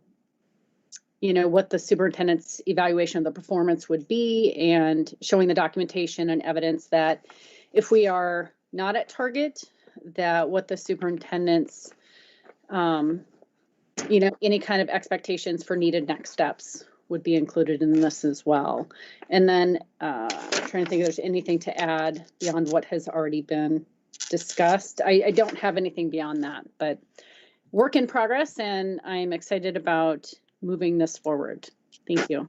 superintendent's evaluation of the performance would be, and showing the documentation and evidence that if we are not at target, that what the superintendent's, any kind of expectations for needed next steps would be included in this as well. And then I'm trying to think if there's anything to add beyond what has already been discussed. I don't have anything beyond that, but work in progress, and I'm excited about moving this forward. Thank you.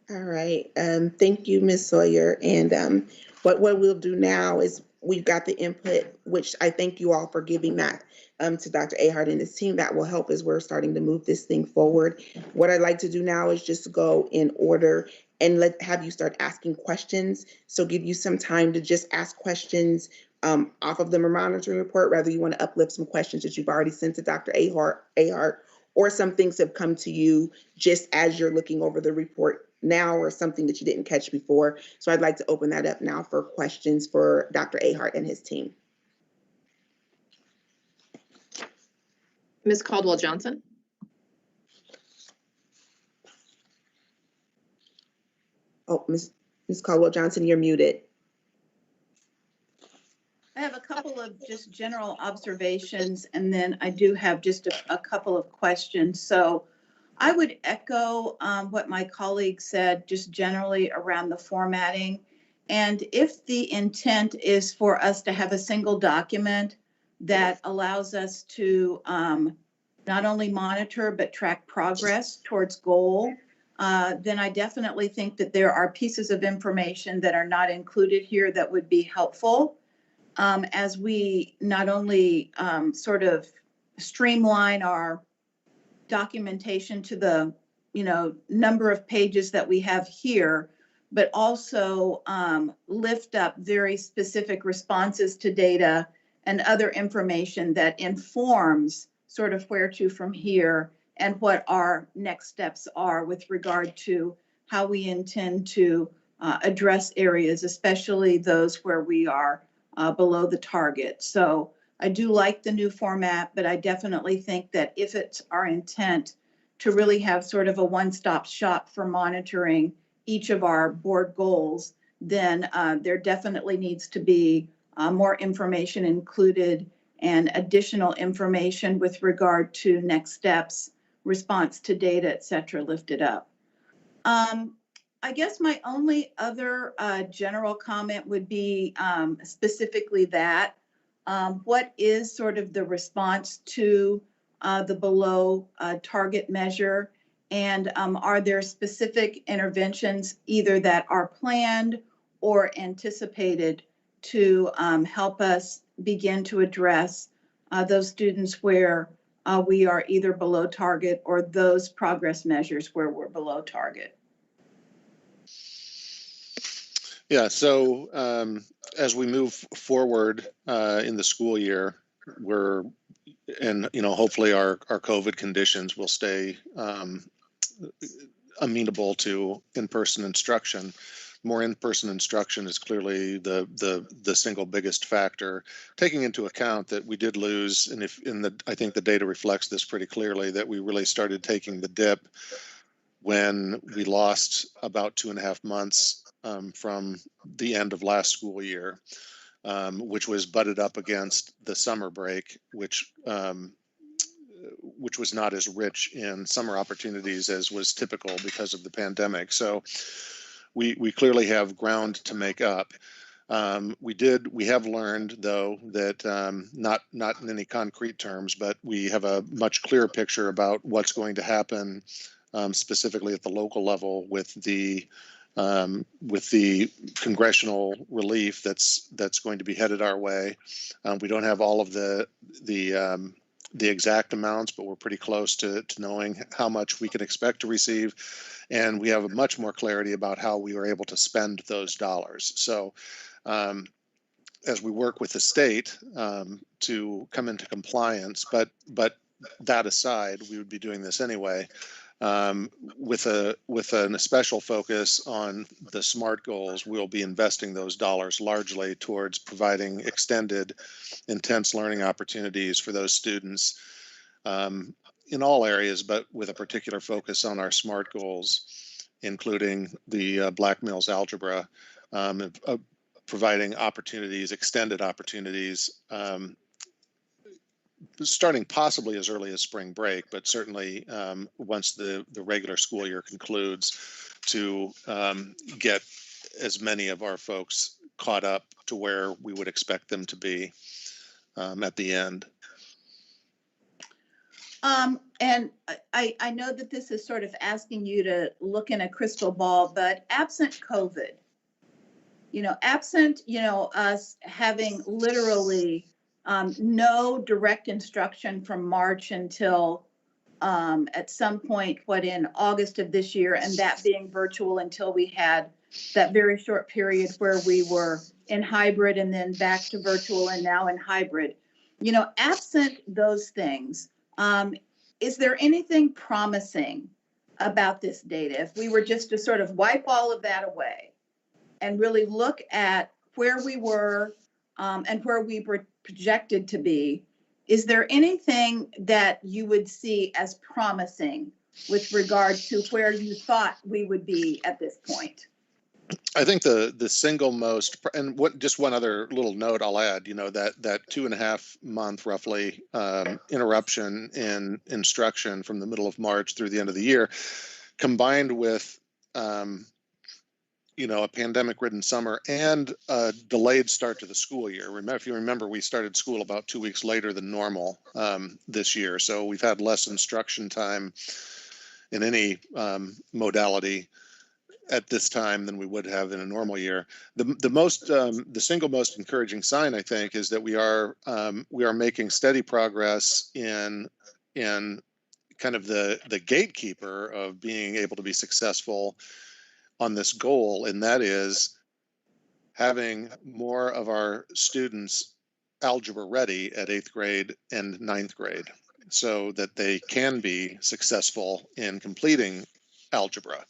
All right, thank you, Ms. Sawyer. And what we'll do now is we've got the input, which I thank you all for giving that to Dr. Ahart and his team. That will help as we're starting to move this thing forward. What I'd like to do now is just go in order and have you start asking questions. So give you some time to just ask questions off of the monitoring report, whether you want to uplift some questions that you've already sent to Dr. Ahart, or some things have come to you just as you're looking over the report now, or something that you didn't catch before. So I'd like to open that up now for questions for Dr. Ahart and his team. Ms. Caldwell Johnson. Oh, Ms. Caldwell Johnson, you're muted. I have a couple of just general observations, and then I do have just a couple of questions. So I would echo what my colleague said, just generally around the formatting. And if the intent is for us to have a single document that allows us to not only monitor but track progress towards goal, then I definitely think that there are pieces of information that are not included here that would be helpful as we not only sort of streamline our documentation to the number of pages that we have here, but also lift up very specific responses to data and other information that informs sort of where to from here and what our next steps are with regard to how we intend to address areas, especially those where we are below the target. So I do like the new format, but I definitely think that if it's our intent to really have sort of a one-stop shop for monitoring each of our board goals, then there definitely needs to be more information included and additional information with regard to next steps, response to data, et cetera, lifted up. I guess my only other general comment would be specifically that what is sort of the response to the below target measure, and are there specific interventions either that are planned or anticipated to help us begin to address those students where we are either below target or those progress measures where we're below target? Yeah, so as we move forward in the school year, hopefully our COVID conditions will stay amenable to in-person instruction. More in-person instruction is clearly the single biggest factor, taking into account that we did lose, and I think the data reflects this pretty clearly, that we really started taking the dip when we lost about 2.5 months from the end of last school year, which was butted up against the summer break, which was not as rich in summer opportunities as was typical because of the pandemic. So we clearly have ground to make up. We have learned, though, that not in any concrete terms, but we have a much clearer picture about what's going to happen specifically at the local level with the congressional relief that's going to be headed our way. We don't have all of the exact amounts, but we're pretty close to knowing how much we can expect to receive, and we have much more clarity about how we were able to spend those dollars. So as we work with the state to come into compliance, but that aside, we would be doing this anyway. With an especial focus on the SMART goals, we'll be investing those dollars largely towards providing extended, intense learning opportunities for those students in all areas, but with a particular focus on our SMART goals, including the Black males algebra, providing opportunities, extended opportunities, starting possibly as early as spring break, but certainly once the regular school year concludes, to get as many of our folks caught up to where we would expect them to be at the end. And I know that this is sort of asking you to look in a crystal ball, but absent COVID, absent, us having literally no direct instruction from March until at some point, in August of this year, and that being virtual until we had that very short period where we were in hybrid and then back to virtual and now in hybrid. Absent those things, is there anything promising about this data? If we were just to sort of wipe all of that away and really look at where we were and where we were projected to be, is there anything that you would see as promising with regard to where you thought we would be at this point? I think the single most, and just one other little note I'll add, that 2.5 month roughly interruption in instruction from the middle of March through the end of the year, combined with a pandemic-ridden summer and a delayed start to the school year. If you remember, we started school about 2 weeks later than normal this year, so we've had less instruction time in any modality at this time than we would have in a normal year. The single most encouraging sign, I think, is that we are making steady progress in kind of the gatekeeper of being able to be successful on this goal, and that is having more of our students algebra ready at 8th grade and 9th grade so that they can be successful in completing algebra.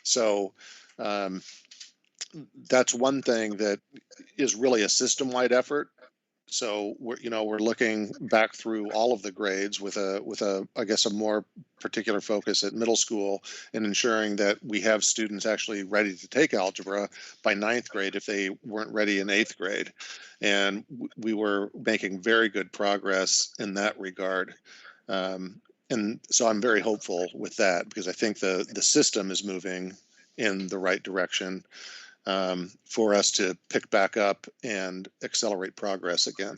So that's one thing that is really a system-wide effort. So we're looking back through all of the grades with I guess a more particular focus at middle school and ensuring that we have students actually ready to take algebra by 9th grade if they weren't ready in 8th grade. And we were making very good progress in that regard. And so I'm very hopeful with that because I think the system is moving in the right direction for us to pick back up and accelerate progress again.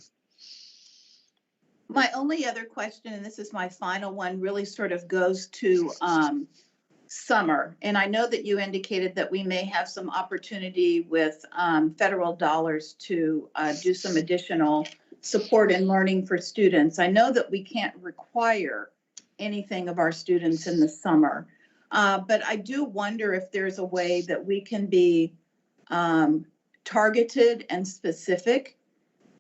My only other question, and this is my final one, really sort of goes to summer. And I know that you indicated that we may have some opportunity with federal dollars to do some additional support and learning for students. I know that we can't require anything of our students in the summer, but I do wonder if there's a way that we can be targeted and specific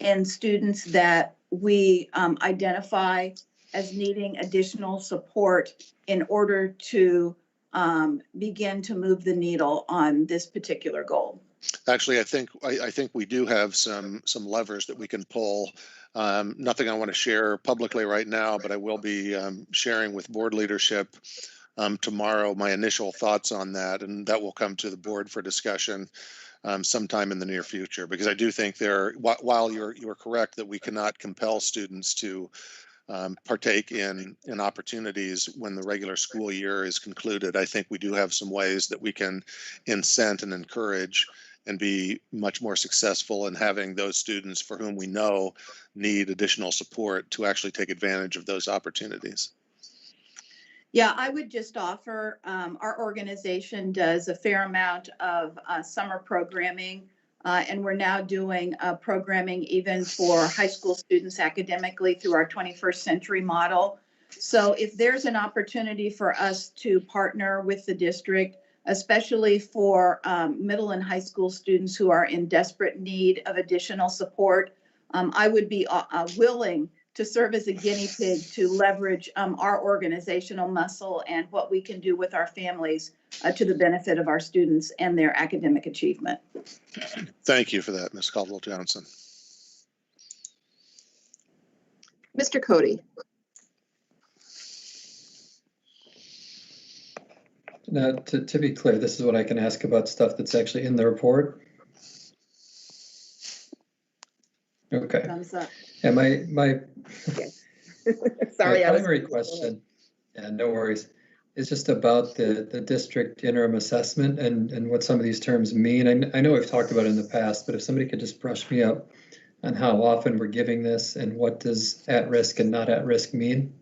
in students that we identify as needing additional support in order to begin to move the needle on this particular goal. Actually, I think we do have some levers that we can pull. Nothing I want to share publicly right now, but I will be sharing with board leadership tomorrow my initial thoughts on that, and that will come to the board for discussion sometime in the near future. Because I do think while you're correct that we cannot compel students to partake in opportunities when the regular school year is concluded, I think we do have some ways that we can incent and encourage and be much more successful in having those students for whom we know need additional support to actually take advantage of those opportunities. Yeah, I would just offer, our organization does a fair amount of summer programming, and we're now doing programming even for high school students academically through our 21st century model. So if there's an opportunity for us to partner with the district, especially for middle and high school students who are in desperate need of additional support, I would be willing to serve as a guinea pig to leverage our organizational muscle and what we can do with our families to the benefit of our students and their academic achievement. Thank you for that, Ms. Caldwell-Johnson. Mr. Cody. Now, to be clear, this is what I can ask about stuff that's actually in the report. Okay. Thumbs up. And my Sorry, I was. primary question, and no worries, is just about the district interim assessment and what some of these terms mean. I know we've talked about it in the past, but if somebody could just brush me up on how often we're giving this and what does at risk and not at risk mean?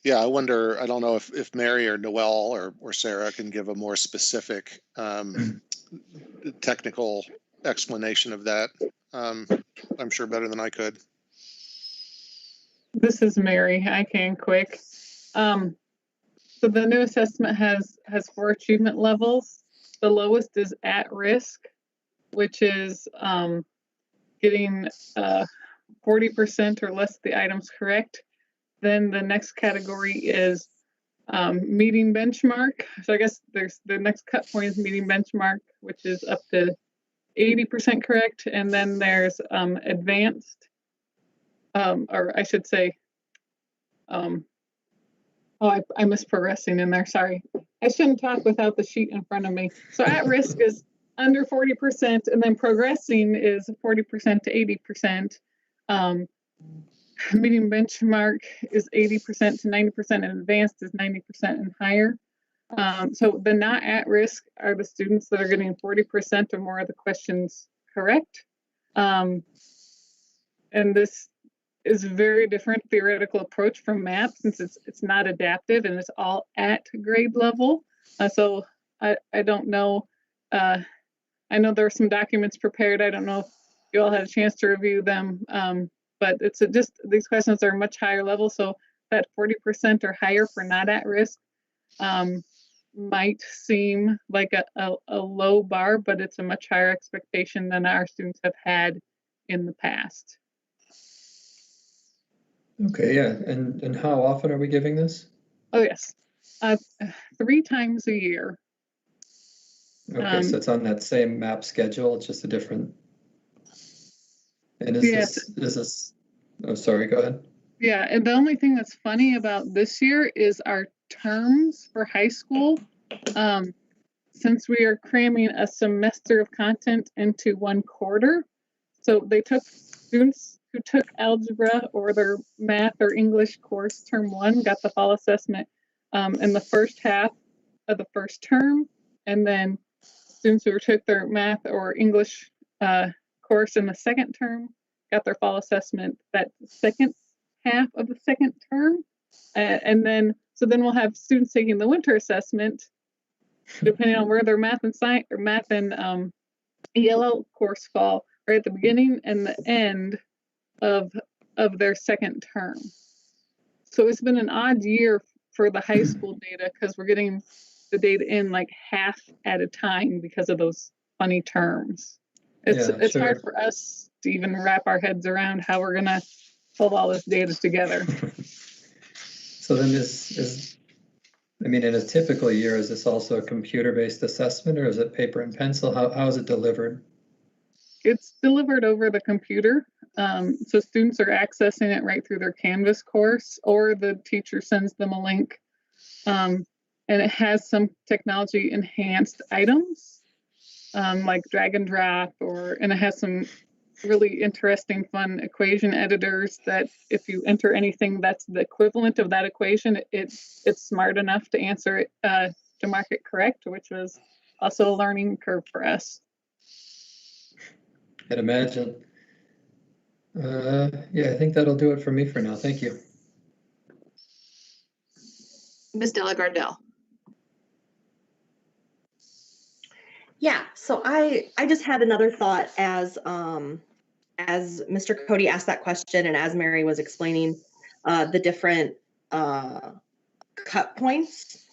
Yeah, I wonder, I don't know if Mary or Noel or Sarah can give a more specific technical explanation of that. I'm sure better than I could. This is Mary. I can quick. So the new assessment has 4 achievement levels. The lowest is at risk, which is getting 40% or less of the items correct. Then the next category is meeting benchmark. So I guess there's the next cut point is meeting benchmark, which is up to 80% correct. And then there's advanced, or I should say, I missed progressing in there. Sorry. I shouldn't talk without the sheet in front of me. So at risk is under 40%, and then progressing is 40% to 80%. Meeting benchmark is 80% to 90%, and advanced is 90% and higher. So the not at risk are the students that are getting 40% or more of the questions correct. And this is a very different theoretical approach from math, since it's not adaptive and it's all at grade level. So I don't know. I know there are some documents prepared. I don't know if you all had a chance to review them, but it's just these questions are much higher level. So that 40% or higher for not at risk might seem like a low bar, but it's a much higher expectation than our students have had in the past. Okay, yeah, and how often are we giving this? Oh yes, 3 times a year. Okay, so it's on that same map schedule, it's just a different. And Yes. is this, oh, sorry, go ahead. Yeah, and the only thing that's funny about this year is our terms for high school. Since we are cramming a semester of content into 1 quarter, so they took students who took algebra or their math or English course term 1 got the fall assessment in the first half of the first term, and then students who took their math or English course in the second term got their fall assessment that second half of the second term. And then we'll have students taking the winter assessment, depending on where their math and science or math and ELL course fall, right at the beginning and the end of their second term. So it's been an odd year for the high school data, because we're getting the data in like half at a time because of those funny terms. It's sure. hard for us to even wrap our heads around how we're gonna pull all this data together. So then I mean, in a typical year, is this also a computer-based assessment, or is it paper and pencil? How is it delivered? It's delivered over the computer. So students are accessing it right through their Canvas course, or the teacher sends them a link. And it has some technology enhanced items, like drag and drop, and it has some really interesting, fun equation editors that if you enter anything that's the equivalent of that equation, it's smart enough to answer it, to mark it correct, which was also a learning curve for us. I'd imagine. Yeah, I think that'll do it for me for now. Thank you. Ms. Delagardelle. Yeah, so I just had another thought as Mr. Cody asked that question and as Mary was explaining the different cut points.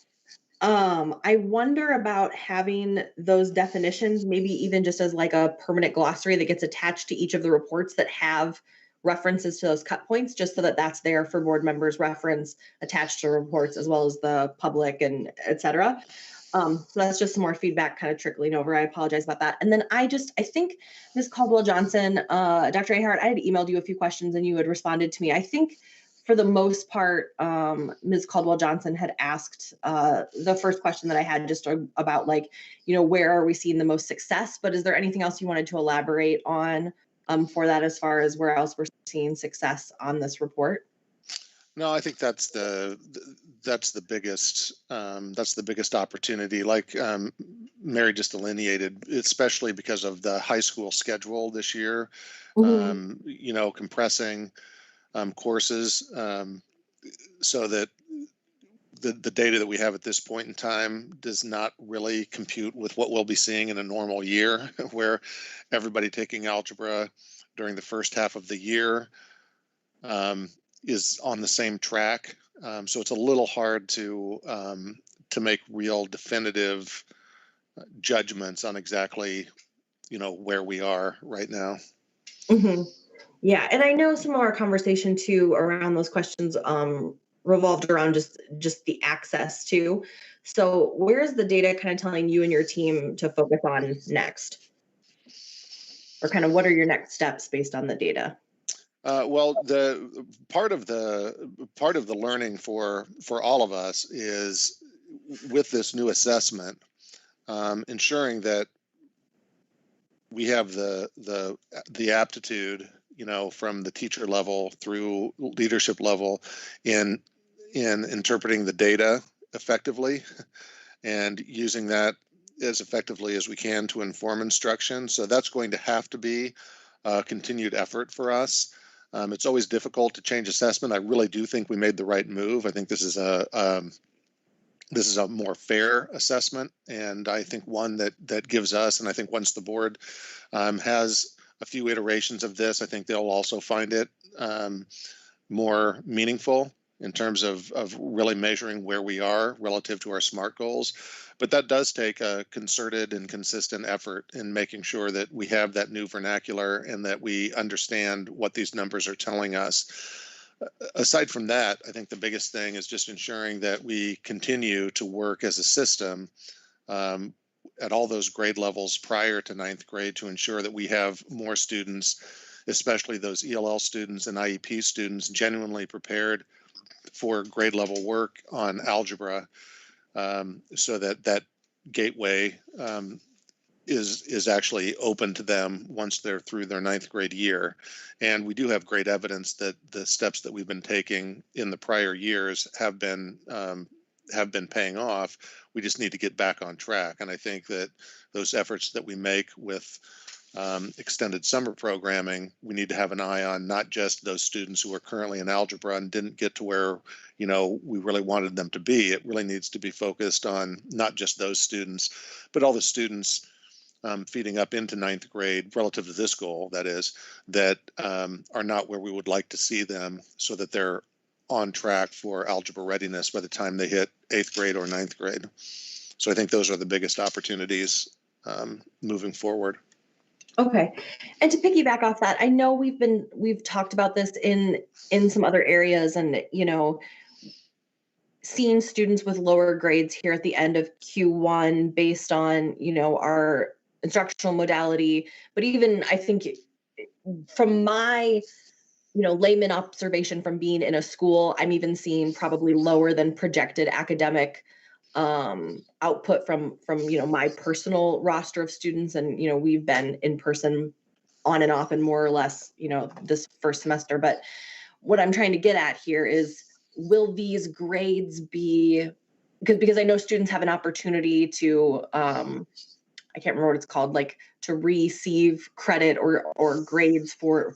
I wonder about having those definitions, maybe even just as like a permanent glossary that gets attached to each of the reports that have references to those cut points, just so that that's there for board members' reference attached to reports, as well as the public and et cetera. So that's just some more feedback kind of trickling over. I apologize about that. And then I think Ms. Caldwell-Johnson, Dr. Ahart, I had emailed you a few questions and you had responded to me. I think for the most part, Ms. Caldwell-Johnson had asked the first question that I had just about like, where are we seeing the most success? But is there anything else you wanted to elaborate on for that, as far as where else we're seeing success on this report? No, I think that's the biggest opportunity. Like Mary just delineated, especially because of the high school schedule this year. Compressing courses so that the data that we have at this point in time does not really compute with what we'll be seeing in a normal year, where everybody taking algebra during the first half of the year is on the same track. So it's a little hard to make real definitive judgments on exactly, where we are right now. Mhm. Yeah, and I know some of our conversation too around those questions revolved around just the access to. So where is the data kind of telling you and your team to focus on next? Or kind of what are your next steps based on the data? Well, the part of the learning for all of us is with this new assessment, ensuring that we have the aptitude, from the teacher level through leadership level in interpreting the data effectively and using that as effectively as we can to inform instruction. So that's going to have to be a continued effort for us. It's always difficult to change assessment. I really do think we made the right move. I think this is a more fair assessment, and I think one that gives us, and I think once the board has a few iterations of this, I think they'll also find it more meaningful in terms of really measuring where we are relative to our SMART goals. But that does take a concerted and consistent effort in making sure that we have that new vernacular and that we understand what these numbers are telling us. Aside from that, I think the biggest thing is just ensuring that we continue to work as a system at all those grade levels prior to ninth grade to ensure that we have more students, especially those ELL students and IEP students, genuinely prepared for grade level work on algebra, so that gateway is actually open to them once they're through their ninth grade year. And we do have great evidence that the steps that we've been taking in the prior years have been paying off. We just need to get back on track. And I think that those efforts that we make with extended summer programming, we need to have an eye on not just those students who are currently in algebra and didn't get to where we really wanted them to be. It really needs to be focused on not just those students, but all the students feeding up into ninth grade relative to this goal, that is, that are not where we would like to see them, so that they're on track for algebra readiness by the time they hit eighth grade or ninth grade. So I think those are the biggest opportunities moving forward. Okay. And to piggyback off that, I know we've talked about this in some other areas, and seeing students with lower grades here at the end of Q1 based on, our instructional modality. But even I think from my, layman observation from being in a school, I'm even seeing probably lower than projected academic output from my personal roster of students. And, we've been in person on and off and more or less, this first semester. But what I'm trying to get at here is, will these grades be, because I know students have an opportunity to, I can't remember what it's called, like to receive credit or grades for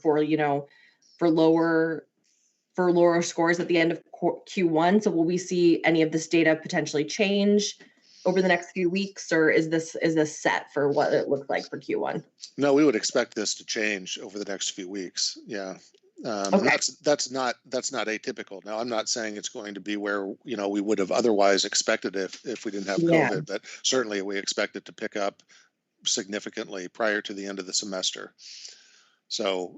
lower scores at the end of Q1. So will we see any of this data potentially change over the next few weeks, or is this set for what it looks like for Q1? No, we would expect this to change over the next few weeks. Yeah. Okay. That's not atypical. Now, I'm not saying it's going to be where we would have otherwise expected if we didn't have COVID, but certainly we expect it to pick up significantly prior to the end of the semester. So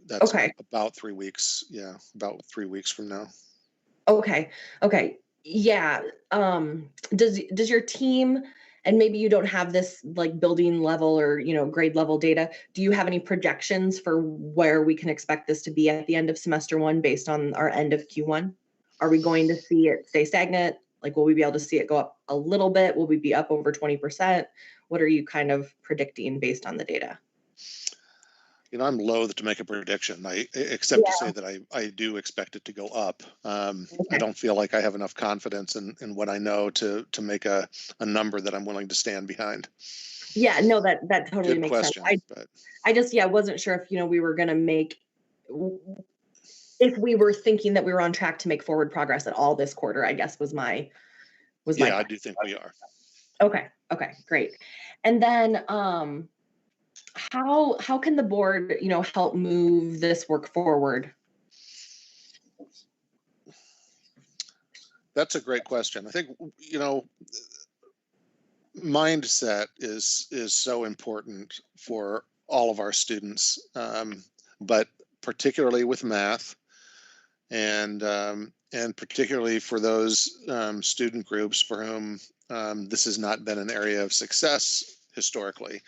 that's about 3 weeks. Yeah, about 3 weeks from now. Okay. Yeah. Does your team, and maybe you don't have this like building level or, grade level data, do you have any projections for where we can expect this to be at the end of semester 1 based on our end of Q1? Are we going to see it stay stagnant? Like, will we be able to see it go up a little bit? Will we be up over 20%? What are you kind of predicting based on the data? I'm loath to make a prediction, except to say that I do expect it to go up. I don't feel like I have enough confidence in what I know to make a number that I'm willing to stand behind. Yeah, no, that totally Good makes question, sense. but I just wasn't sure if we were going to make if we were thinking that we were on track to make forward progress at all this quarter, I guess was my Yeah, I do think we are. Okay, great. And then how can the board, help move this work forward? That's a great question. I think, mindset is so important for all of our students, but particularly with math, and particularly for those student groups for whom this has not been an area of success historically.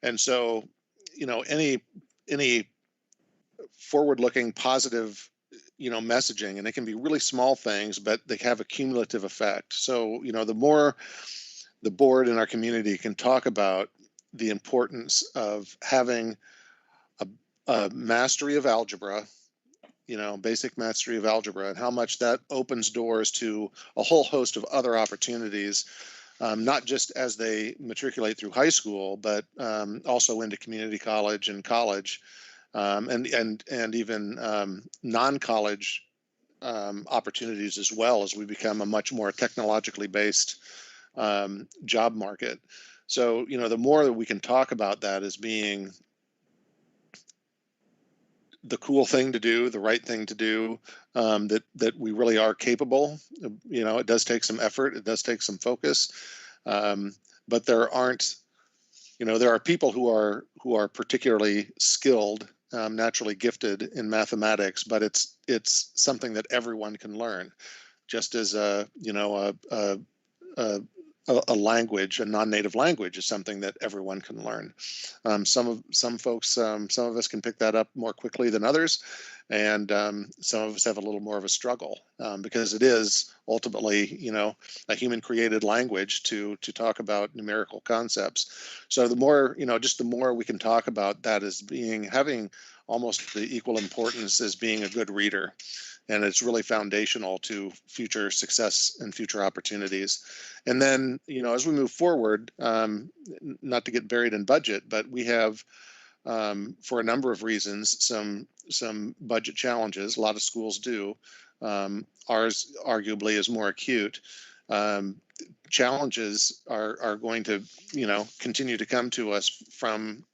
And so, any forward-looking positive messaging, and it can be really small things, but they have a cumulative effect. So the more the board and our community can talk about the importance of having a mastery of algebra, basic mastery of algebra, and how much that opens doors to a whole host of other opportunities, not just as they matriculate through high school, but also into community college and college, and even non-college opportunities as well, as we become a much more technologically based job market. So, the more that we can talk about that as being the cool thing to do, the right thing to do, that we really are capable. It does take some effort, it does take some focus, but there are people who are particularly skilled, naturally gifted in mathematics, but it's something that everyone can learn, just as a language, a non-native language, is something that everyone can learn. Some of us can pick that up more quickly than others, and some of us have a little more of a struggle, because it is ultimately, a human-created language to talk about numerical concepts. So the more, just the more we can talk about that as having almost the equal importance as being a good reader. And it's really foundational to future success and future opportunities. And then, as we move forward, not to get buried in budget, but we have, for a number of reasons, some budget challenges. A lot of schools do. Ours arguably is more acute. Challenges are going to, continue to come to us from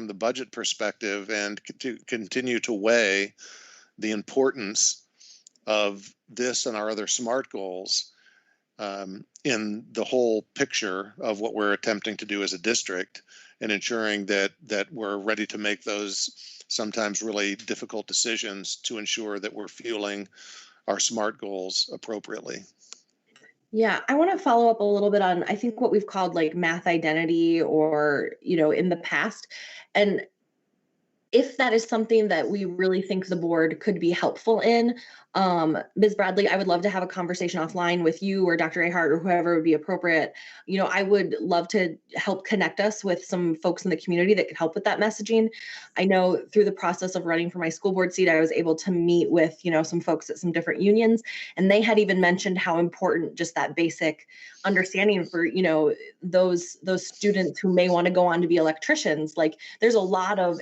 the budget perspective, and to continue to weigh the importance of this and our other SMART goals in the whole picture of what we're attempting to do as a district, and ensuring that we're ready to make those sometimes really difficult decisions to ensure that we're fueling our SMART goals appropriately. Yeah, I want to follow up a little bit on, I think, what we've called like math identity, or, in the past. And if that is something that we really think the board could be helpful in, Ms. Bradley, I would love to have a conversation offline with you or Dr. Ahart or whoever would be appropriate. I would love to help connect us with some folks in the community that could help with that messaging. I know through the process of running for my school board seat, I was able to meet with, some folks at some different unions, and they had even mentioned how important just that basic understanding for, those students who may want to go on to be electricians. Like, there's a lot of,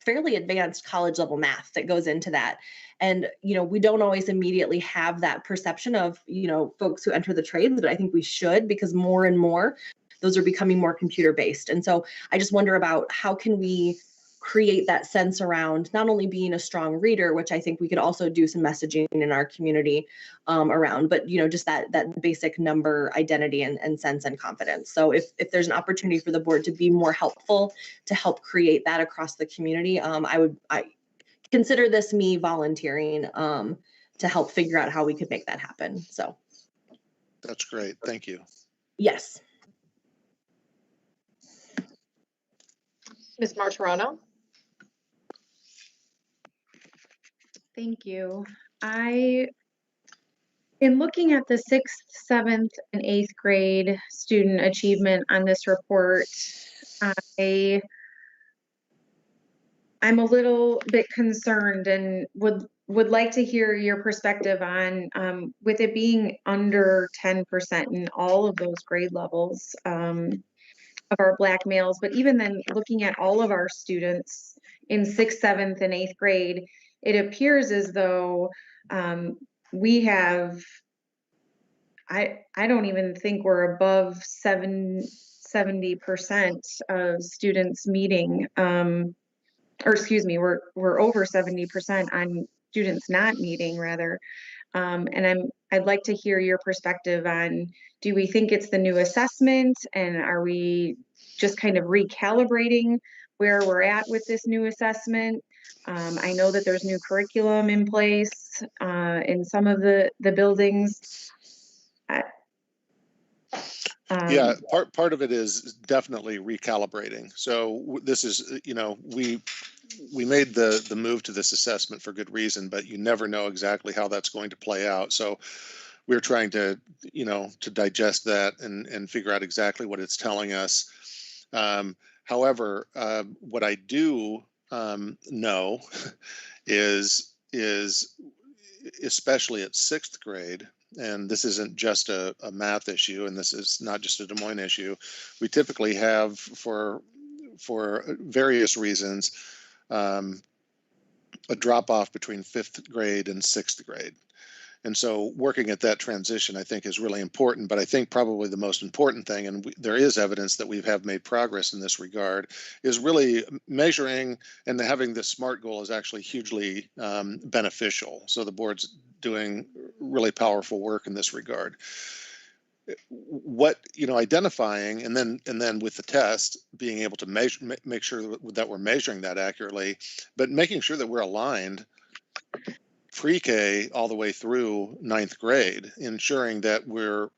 fairly advanced college level math that goes into that. And, we don't always immediately have that perception of, folks who enter the trades, but I think we should, because more and more those are becoming more computer based. And so I just wonder about how can we create that sense around not only being a strong reader, which I think we could also do some messaging in our community around, but just that basic number identity and sense and confidence. So if there's an opportunity for the board to be more helpful to help create that across the community, I consider this me volunteering to help figure out how we could make that happen. So that's great. Thank you. Yes. Ms. Martorano? Thank you. In looking at the 6th, 7th, and 8th grade student achievement on this report, I'm a little bit concerned, and would like to hear your perspective on, with it being under 10% in all of those grade levels of our Black males, but even then looking at all of our students in 6th, 7th, and 8th grade, it appears as though we have, I don't even think we're above 70% of students meeting, or excuse me, we're over 70% on students not meeting rather. And I'd like to hear your perspective on, do we think it's the new assessment, and are we just kind of recalibrating where we're at with this new assessment? I know that there's new curriculum in place in some of the buildings. Yeah, part of it is definitely recalibrating. So this is, you know, we made the move to this assessment for good reason, but you never know exactly how that's going to play out. So we're trying to, you know, to digest that and figure out exactly what it's telling us. However, what I do know is especially at 6th grade, and this isn't just a math issue, and this is not just a Des Moines issue, we typically have, for various reasons, a drop off between 5th grade and 6th grade. And so working at that transition, I think, is really important. But I think probably the most important thing, and there is evidence that we have made progress in this regard, is really measuring, and having the SMART goal is actually hugely beneficial. So the board's doing really powerful work in this regard. What, you know, identifying, and then with the test, being able to measure, make sure that we're measuring that accurately, but making sure that we're aligned pre-K all the way through 9th grade, ensuring that we're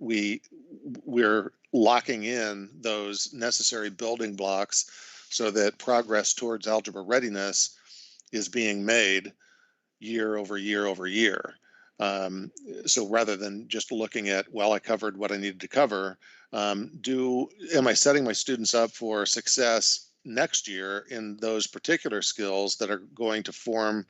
locking in those necessary building blocks so that progress towards algebra readiness is being made year over year over year. So rather than just looking at, well, I covered what I needed to cover, am I setting my students up for success next year in those particular skills that are going to form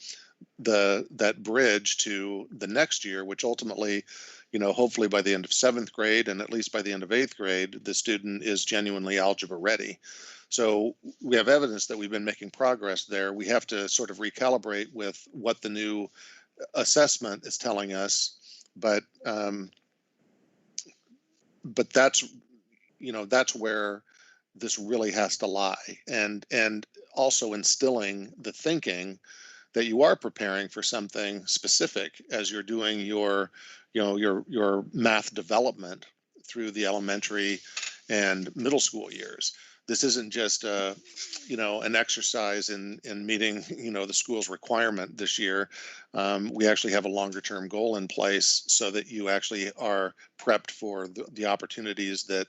that bridge to the next year, which ultimately, you know, hopefully by the end of 7th grade and at least by the end of 8th grade, the student is genuinely algebra ready. So we have evidence that we've been making progress there. We have to sort of recalibrate with what the new assessment is telling us, but that's, you know, that's where this really has to lie, and also instilling the thinking that you are preparing for something specific as you're doing your, you know, your math development through the elementary and middle school years. This isn't just a, you know, an exercise in meeting, you know, the school's requirement this year. We actually have a longer term goal in place so that you actually are prepped for the opportunities that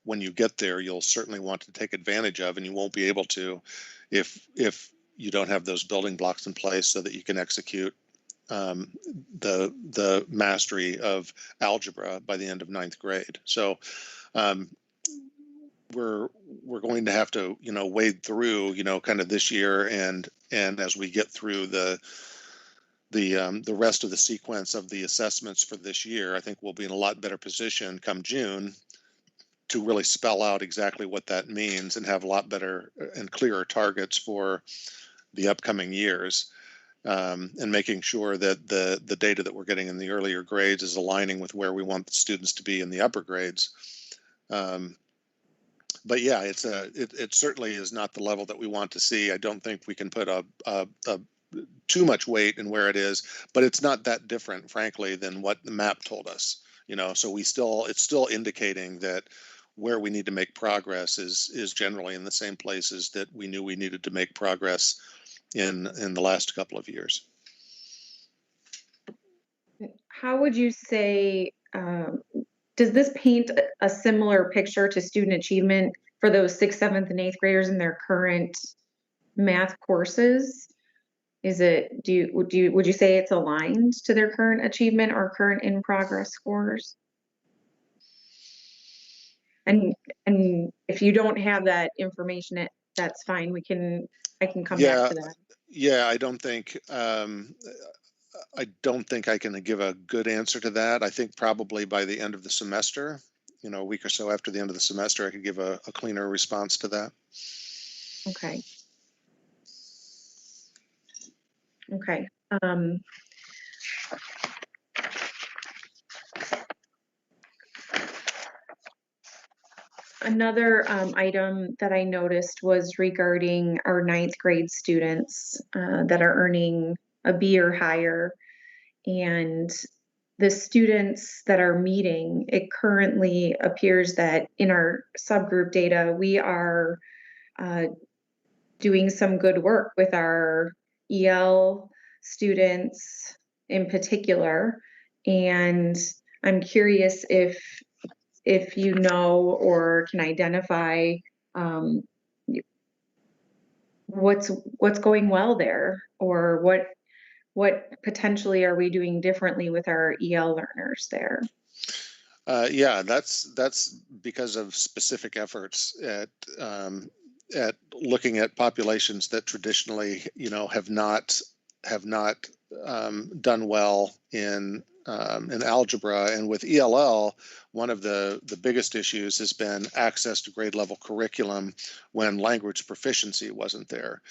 when you get there, you'll certainly want to take advantage of, and you won't be able to if you don't have those building blocks in place so that you can execute the mastery of algebra by the end of 9th grade. So we're going to have to, you know, wade through, you know, kind of this year, and as we get through the rest of the sequence of the assessments for this year, I think we'll be in a lot better position come June to really spell out exactly what that means and have a lot better and clearer targets for the upcoming years, and making sure that the data that we're getting in the earlier grades is aligning with where we want the students to be in the upper grades. But yeah, it certainly is not the level that we want to see. I don't think we can put a too much weight in where it is, but it's not that different, frankly, than what the map told us. You know, so it's still indicating that where we need to make progress is generally in the same places that we knew we needed to make progress in the last couple of years. How would you say, does this paint a similar picture to student achievement for those 6th, 7th, and 8th graders in their current math courses? Is it, would you say it's aligned to their current achievement or current in progress scores? And if you don't have that information, that's fine. I can come back to that. Yeah, I don't think I can give a good answer to that. I think probably by the end of the semester, you know, a week or so after the end of the semester, I could give a cleaner response to that. Okay. Okay. Um, Another item that I noticed was regarding our 9th grade students that are earning a B or higher. And the students that are meeting, it currently appears that in our subgroup data, we are doing some good work with our EL students in particular. And I'm curious if you know or can identify what's going well there, or what potentially are we doing differently with our EL learners there? Yeah, that's because of specific efforts at looking at populations that traditionally, have not done well in algebra. And with ELL, one of the biggest issues has been access to grade level curriculum when language proficiency wasn't there.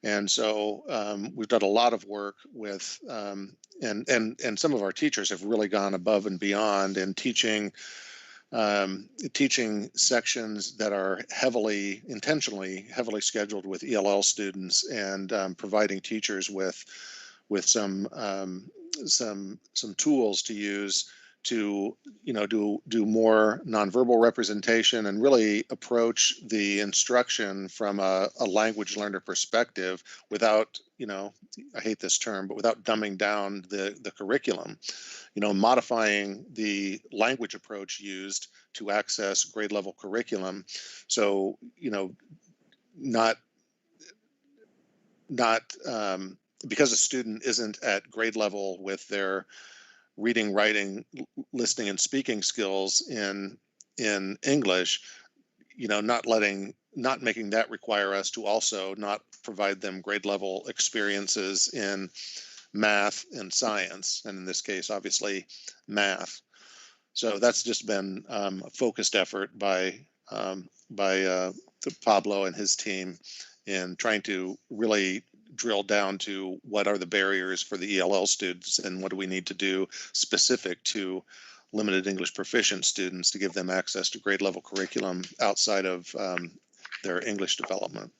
And so we've done a lot of work with, and some of our teachers have really gone above and beyond in teaching sections that are intentionally heavily scheduled with ELL students, and providing teachers with some tools to use to do more nonverbal representation and really approach the instruction from a language learner perspective without, I hate this term, but without dumbing down the curriculum, modifying the language approach used to access grade level curriculum. So, not because a student isn't at grade level with their reading, writing, listening, and speaking skills in English, not making that require us to also not provide them grade level experiences in math and science, and in this case, obviously, math. So that's just been a focused effort by Pablo and his team in trying to really drill down to what are the barriers for the ELL students and what do we need to do specific to limited English proficient students to give them access to grade level curriculum outside of their English development.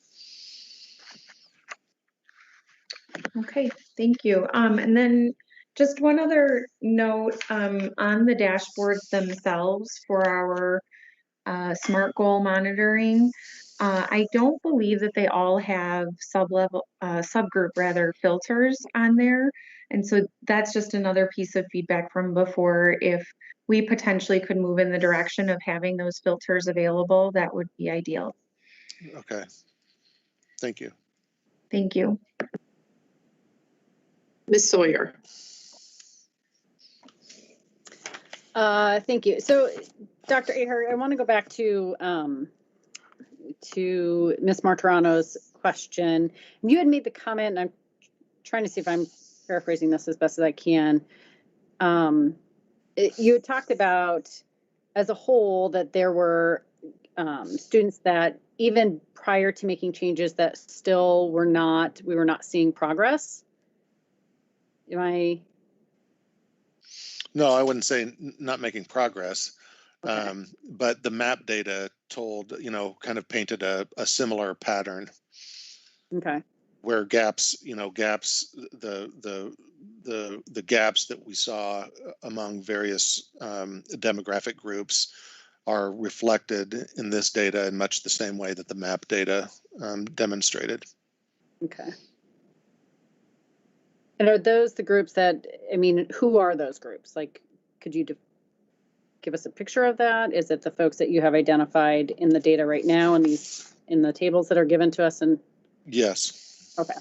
Okay, thank you. And then just one other note on the dashboards themselves for our SMART goal monitoring. I don't believe that they all have subgroup filters on there. And so that's just another piece of feedback from before. If we potentially could move in the direction of having those filters available, that would be ideal. Okay. Thank you. Thank you. Ms. Sawyer. Thank you. So, Dr. Aher, I want to go back to Ms. Martorano's question. You had made the comment, and I'm trying to see if I'm paraphrasing this as best as I can. You had talked about, as a whole, that there were students that even prior to making changes that still we were not seeing progress. Am I? No, I wouldn't say not making progress. Okay. But the map data told, kind of painted a similar pattern. Okay. Where gaps, the gaps that we saw among various demographic groups are reflected in this data in much the same way that the map data demonstrated. Okay. And are those the groups that, who are those groups? Like, could you give us a picture of that? Is it the folks that you have identified in the data right now in the tables that are given to us? And yes. Okay,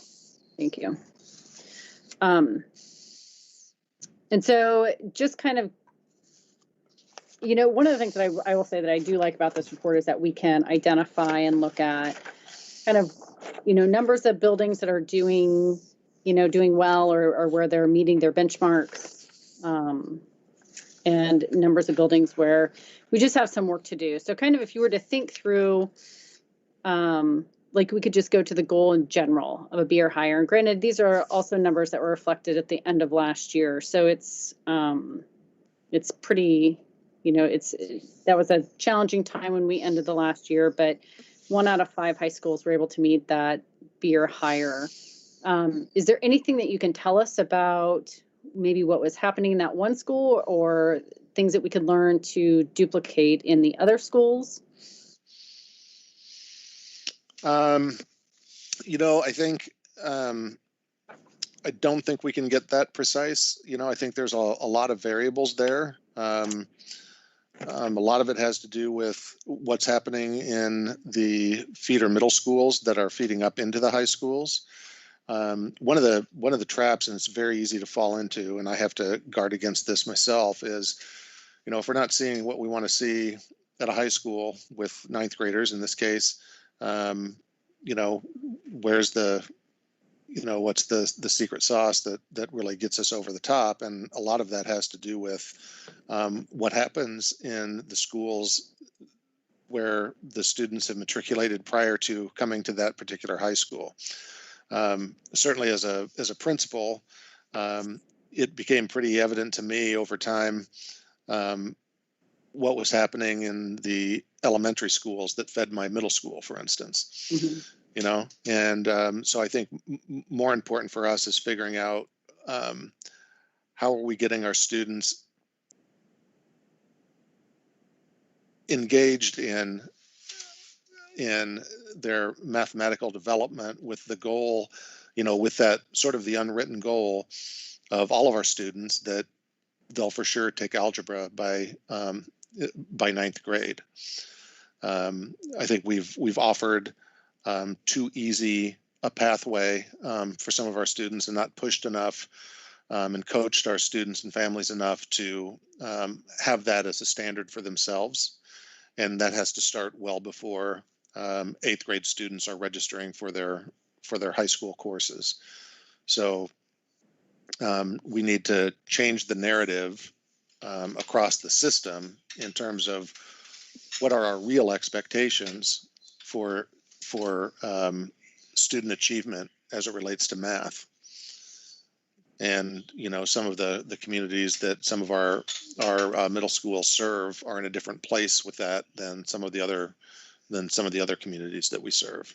thank you. And so just kind of, one of the things that I will say that I do like about this report is that we can identify and look at kind of, numbers of buildings that are doing well or where they're meeting their benchmarks, and numbers of buildings where we just have some work to do. So kind of if you were to think through, like we could just go to the goal in general of a B or higher. And granted, these are also numbers that were reflected at the end of last year. So it's pretty, that was a challenging time when we ended the last year, but 1 out of 5 high schools were able to meet that B or higher. Is there anything that you can tell us about maybe what was happening in that one school or things that we could learn to duplicate in the other schools? I think, I don't think we can get that precise. I think there's a lot of variables there. A lot of it has to do with what's happening in the feeder middle schools that are feeding up into the high schools. One of the traps, and it's very easy to fall into, and I have to guard against this myself, is, if we're not seeing what we want to see at a high school with ninth graders in this case, where's what's the secret sauce that really gets us over the top? And a lot of that has to do with what happens in the schools where the students have matriculated prior to coming to that particular high school. Certainly as a principal, it became pretty evident to me over time what was happening in the elementary schools that fed my middle school, for instance. Mm-hmm. And so I think more important for us is figuring out how are we getting our students engaged in their mathematical development with the goal, with that sort of the unwritten goal of all of our students that they'll for sure take algebra by ninth grade. I think we've offered too easy a pathway for some of our students and not pushed enough and coached our students and families enough to have that as a standard for themselves. And that has to start well before 8th grade students are registering for their high school courses. So we need to change the narrative across the system in terms of what are our real expectations for student achievement as it relates to math. And some of the communities that some of our middle schools serve are in a different place with that than some of the other communities that we serve.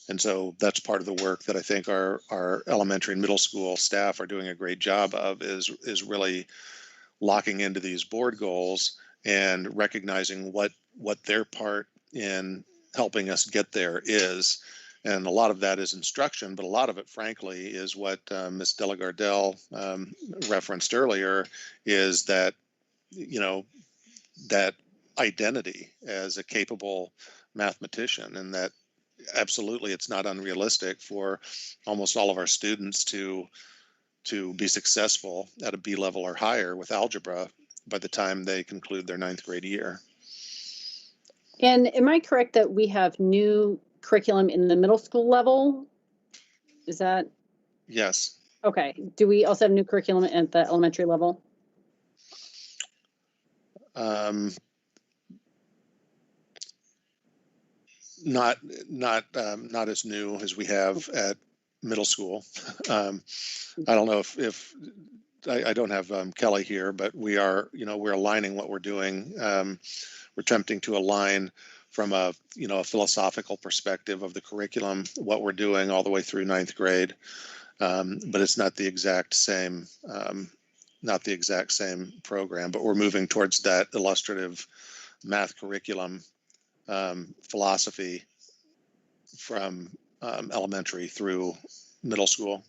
And so that's part of the work that I think our elementary and middle school staff are doing a great job of, is really locking into these board goals and recognizing what their part in helping us get there is. And a lot of that is instruction, but a lot of it, frankly, is what Ms. Delagardelle referenced earlier, is that, that identity as a capable mathematician, and that absolutely it's not unrealistic for almost all of our students to be successful at a B level or higher with algebra by the time they conclude their 9th grade year. And am I correct that we have new curriculum in the middle school level? Is that? Yes. Okay. Do we also have new curriculum at the elementary level? Not as new as we have at middle school. I don't know if I don't have Kelly here, but we are, we're aligning what we're doing. We're attempting to align from a philosophical perspective of the curriculum, what we're doing all the way through 9th grade. But it's not the exact same, program, but we're moving towards that illustrative math curriculum philosophy from elementary through middle school.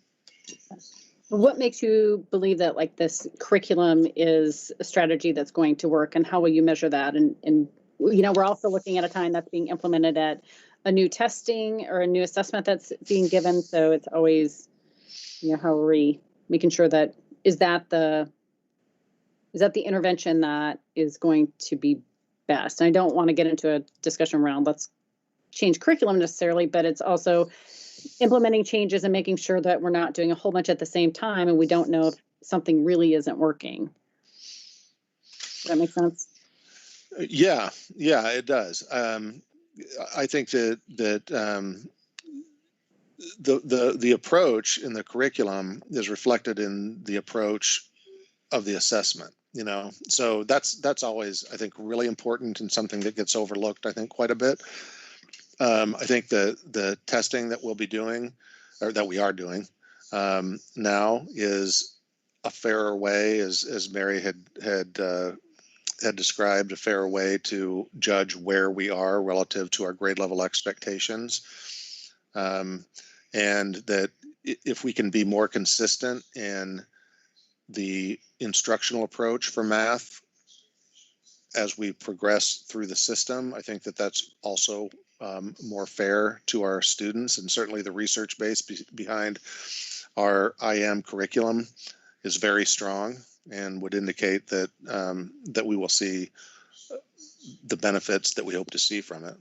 What makes you believe that like this curriculum is a strategy that's going to work, and how will you measure that? And we're also looking at a time that's being implemented at a new testing or a new assessment that's being given. So it's always, how are we making sure that is that the intervention that is going to be best? And I don't want to get into a discussion around let's change curriculum necessarily, but it's also implementing changes and making sure that we're not doing a whole bunch at the same time and we don't know if something really isn't working. Does that make sense? Yeah, it does. I think that the approach in the curriculum is reflected in the approach of the assessment. You know, so that's always, I think, really important and something that gets overlooked, I think, quite a bit. I think the testing that we'll be doing, or that we are doing now, is a fairer way, as Mary had described, a fairer way to judge where we are relative to our grade level expectations, and that if we can be more consistent in the instructional approach for math as we progress through the system, I think that that's also more fair to our students, and certainly the research base behind our IM curriculum is very strong and would indicate that that we will see the benefits that we hope to see from it.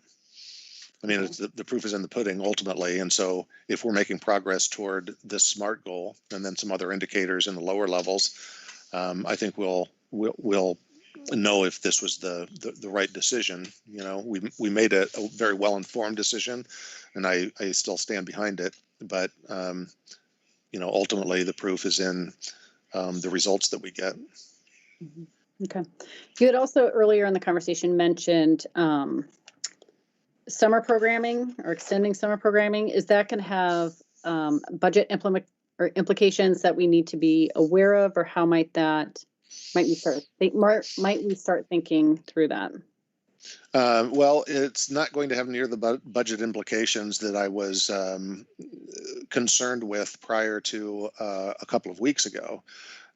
I mean, it's the proof is in the pudding ultimately, and so if we're making progress toward this SMART goal and then some other indicators in the lower levels, I think we'll know if this was the right decision. You know, we made a very well informed decision, and I still stand behind it. But you know, ultimately the proof is in the results that we get. Okay. You had also earlier in the conversation mentioned summer programming or extending summer programming. Is that going to have budget implications that we need to be aware of, or how might we start thinking through that? Well, it's not going to have near the budget implications that I was concerned with prior to a couple of weeks ago.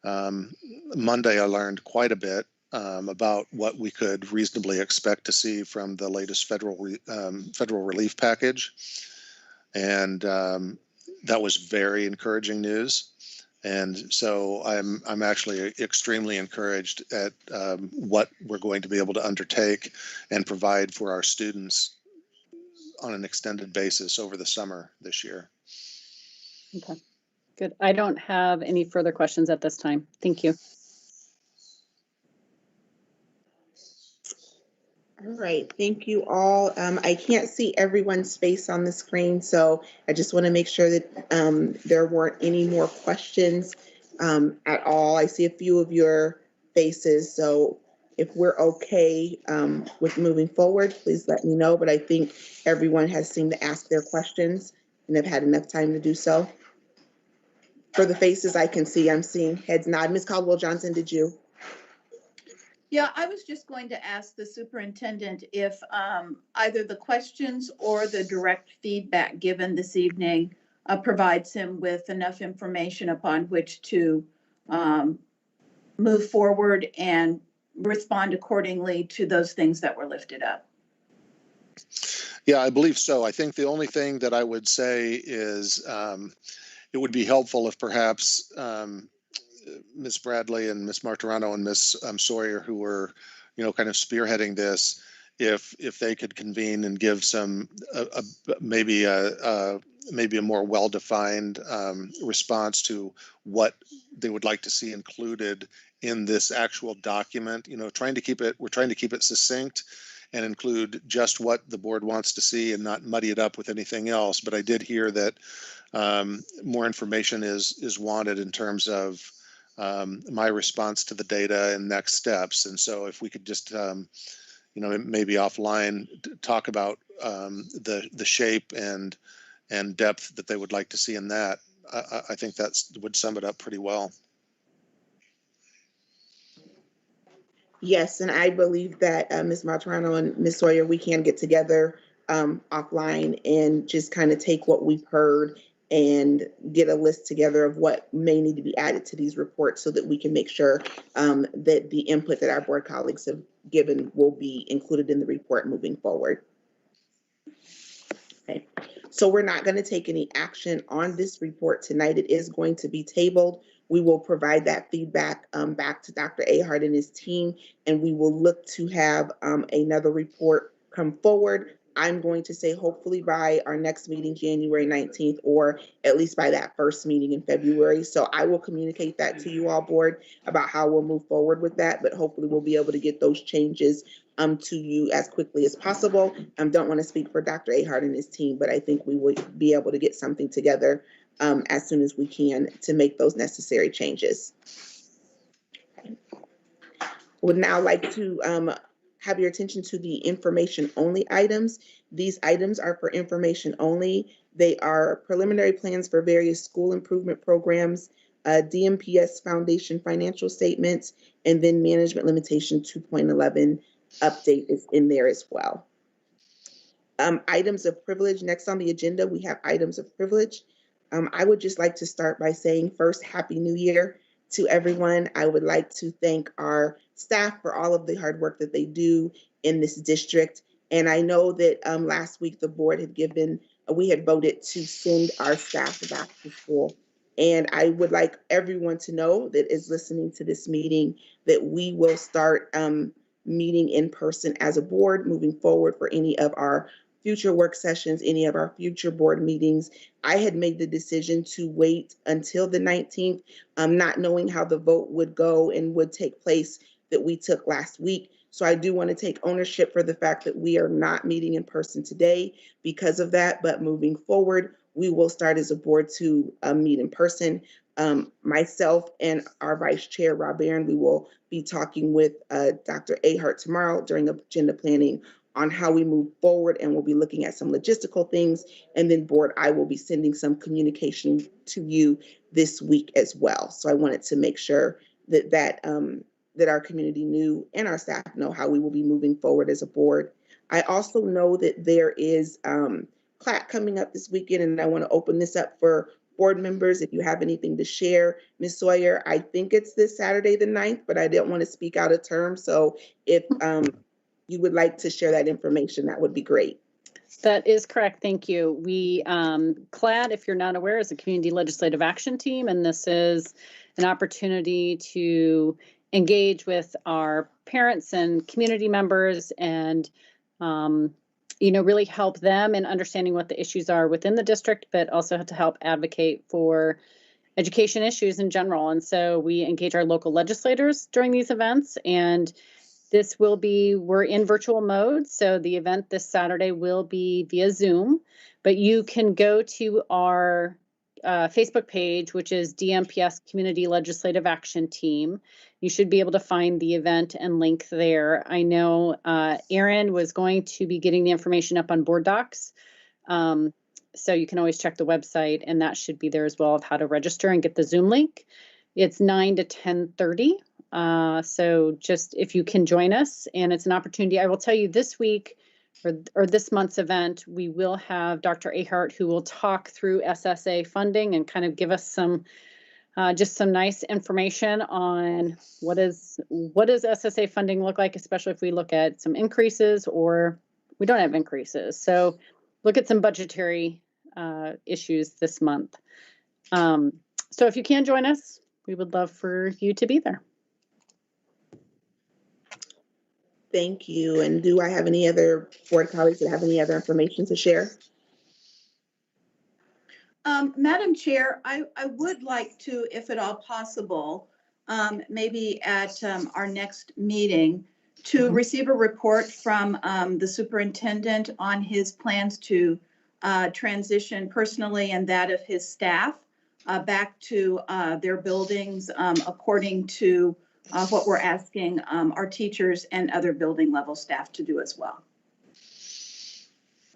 Monday, I learned quite a bit about what we could reasonably expect to see from the latest federal relief package, and that was very encouraging news. And so I'm actually extremely encouraged at what we're going to be able to undertake and provide for our students on an extended basis over the summer this year. Okay, good. I don't have any further questions at this time. Thank you. All right, thank you all. I can't see everyone's face on the screen, so I just want to make sure that there weren't any more questions at all. I see a few of your faces, so if we're okay with moving forward, please let me know. But I think everyone has seemed to ask their questions and have had enough time to do so. For the faces I can see, I'm seeing heads nod. Ms. Caldwell-Johnson, did you? Yeah, I was just going to ask the superintendent if either the questions or the direct feedback given this evening provides him with enough information upon which to move forward and respond accordingly to those things that were lifted up. Yeah, I believe so. I think the only thing that I would say is it would be helpful if perhaps Ms. Bradley and Ms. Martirano and Ms. Sawyer, who were, you know, kind of spearheading this, if they could convene and give some maybe a more well-defined response to what they would like to see included in this actual document. You know, we're trying to keep it succinct and include just what the board wants to see and not muddy it up with anything else. But I did hear that more information is wanted in terms of my response to the data and next steps. And so if we could just, you know, maybe offline talk about the shape and depth that they would like to see in that, I think that would sum it up pretty well. Yes, and I believe that Ms. Martirano and Ms. Sawyer, we can get together offline and just kind of take what we've heard and get a list together of what may need to be added to these reports so that we can make sure that the input that our board colleagues have given will be included in the report moving forward. Okay, so we're not going to take any action on this report tonight. It is going to be tabled. We will provide that feedback back to Dr. Ahart and his team, and we will look to have another report come forward I'm going to say hopefully by our next meeting, January 19th, or at least by that first meeting in February. So I will communicate that to you all, board, about how we'll move forward with that, but hopefully we'll be able to get those changes to you as quickly as possible. Don't want to speak for Dr. Ahart and his team, but I think we will be able to get something together as soon as we can to make those necessary changes. Would now like to have your attention to the information only items. These items are for information only. They are preliminary plans for various school improvement programs, DMPS Foundation financial statements, and then management limitation 2.11 update is in there as well. Items of privilege. Next on the agenda, we have items of privilege. I would just like to start by saying first, Happy New Year to everyone. I would like to thank our staff for all of the hard work that they do in this district. And I know that last week the board had we had voted to send our staff back to school. And I would like everyone to know that is listening to this meeting that we will start meeting in person as a board moving forward for any of our future work sessions, any of our future board meetings. I had made the decision to wait until the 19th, not knowing how the vote would go and would take place that we took last week. So I do want to take ownership for the fact that we are not meeting in person today because of that, but moving forward, we will start as a board to meet in person. Myself and our vice chair, Rob Barron, we will be talking with Dr. Ahart tomorrow during agenda planning on how we move forward, and we'll be looking at some logistical things. And then board, I will be sending some communication to you this week as well. So I wanted to make sure that that our community knew and our staff know how we will be moving forward as a board. I also know that there is CLAT coming up this weekend, and I want to open this up for board members if you have anything to share. Ms. Sawyer, I think it's this Saturday the 9th, but I didn't want to speak out of term. So if you would like to share that information, that would be great. That is correct. Thank you. We, CLAD, if you're not aware, is a Community Legislative Action Team, and this is an opportunity to engage with our parents and community members and, really help them in understanding what the issues are within the district, but also to help advocate for education issues in general. And so we engage our local legislators during these events, and we're in virtual mode. So the event this Saturday will be via Zoom, but you can go to our Facebook page, which is DMPS Community Legislative Action Team. You should be able to find the event and link there. I know Erin was going to be getting the information up on board docs. So you can always check the website, and that should be there as well of how to register and get the Zoom link. It's 9 to 10:30. So just if you can join us, and it's an opportunity. I will tell you this week or this month's event, we will have Dr. Ahart, who will talk through SSA funding and kind of give us some just some nice information on what does SSA funding look like, especially if we look at some increases or we don't have increases. So look at some budgetary issues this month. So if you can join us, we would love for you to be there. Thank you. And do I have any other board colleagues that have any other information to share? Madam Chair, I would like to, if at all possible, maybe at our next meeting, to receive a report from the superintendent on his plans to transition personally and that of his staff back to their buildings according to what we're asking our teachers and other building level staff to do as well.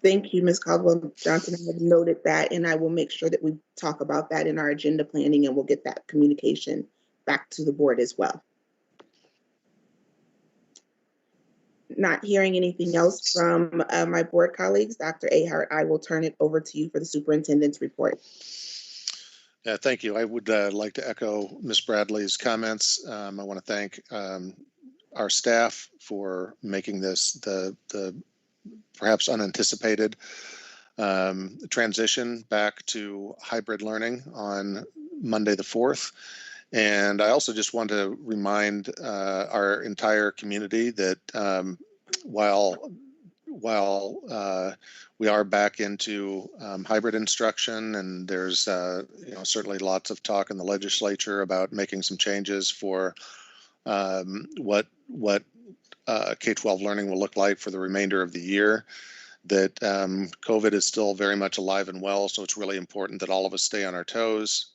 Thank you, Ms. Caldwell Johnson. I have noted that, and I will make sure that we talk about that in our agenda planning, and we'll get that communication back to the board as well. Not hearing anything else from my board colleagues, Dr. Ahart, I will turn it over to you for the superintendent's report. Yeah, thank you. I would like to echo Ms. Bradley's comments. I want to thank our staff for making this the perhaps unanticipated transition back to hybrid learning on Monday the 4th. And I also just want to remind our entire community that while while we are back into hybrid instruction, and there's certainly lots of talk in the legislature about making some changes for what K-12 learning will look like for the remainder of the year, that COVID is still very much alive and well. So it's really important that all of us stay on our toes,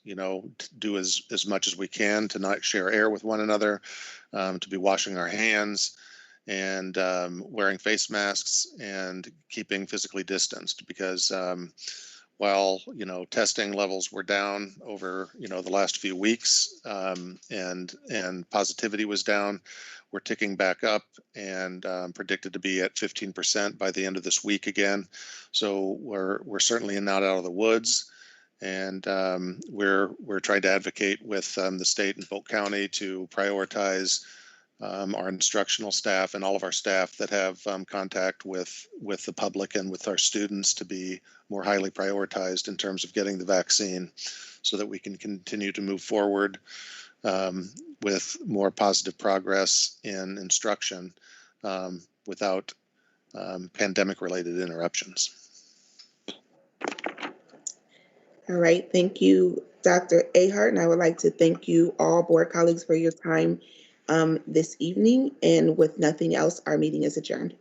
do as much as we can to not share air with one another, to be washing our hands and wearing face masks and keeping physically distanced, because while testing levels were down over the last few weeks, and positivity was down, we're ticking back up and predicted to be at 15% by the end of this week again. So we're certainly not out of the woods, and we're trying to advocate with the state and Polk County to prioritize our instructional staff and all of our staff that have contact with the public and with our students to be more highly prioritized in terms of getting the vaccine, so that we can continue to move forward with more positive progress in instruction without pandemic-related interruptions. All right, thank you, Dr. Ahart, and I would like to thank you all board colleagues for your time this evening. And with nothing else, our meeting is adjourned.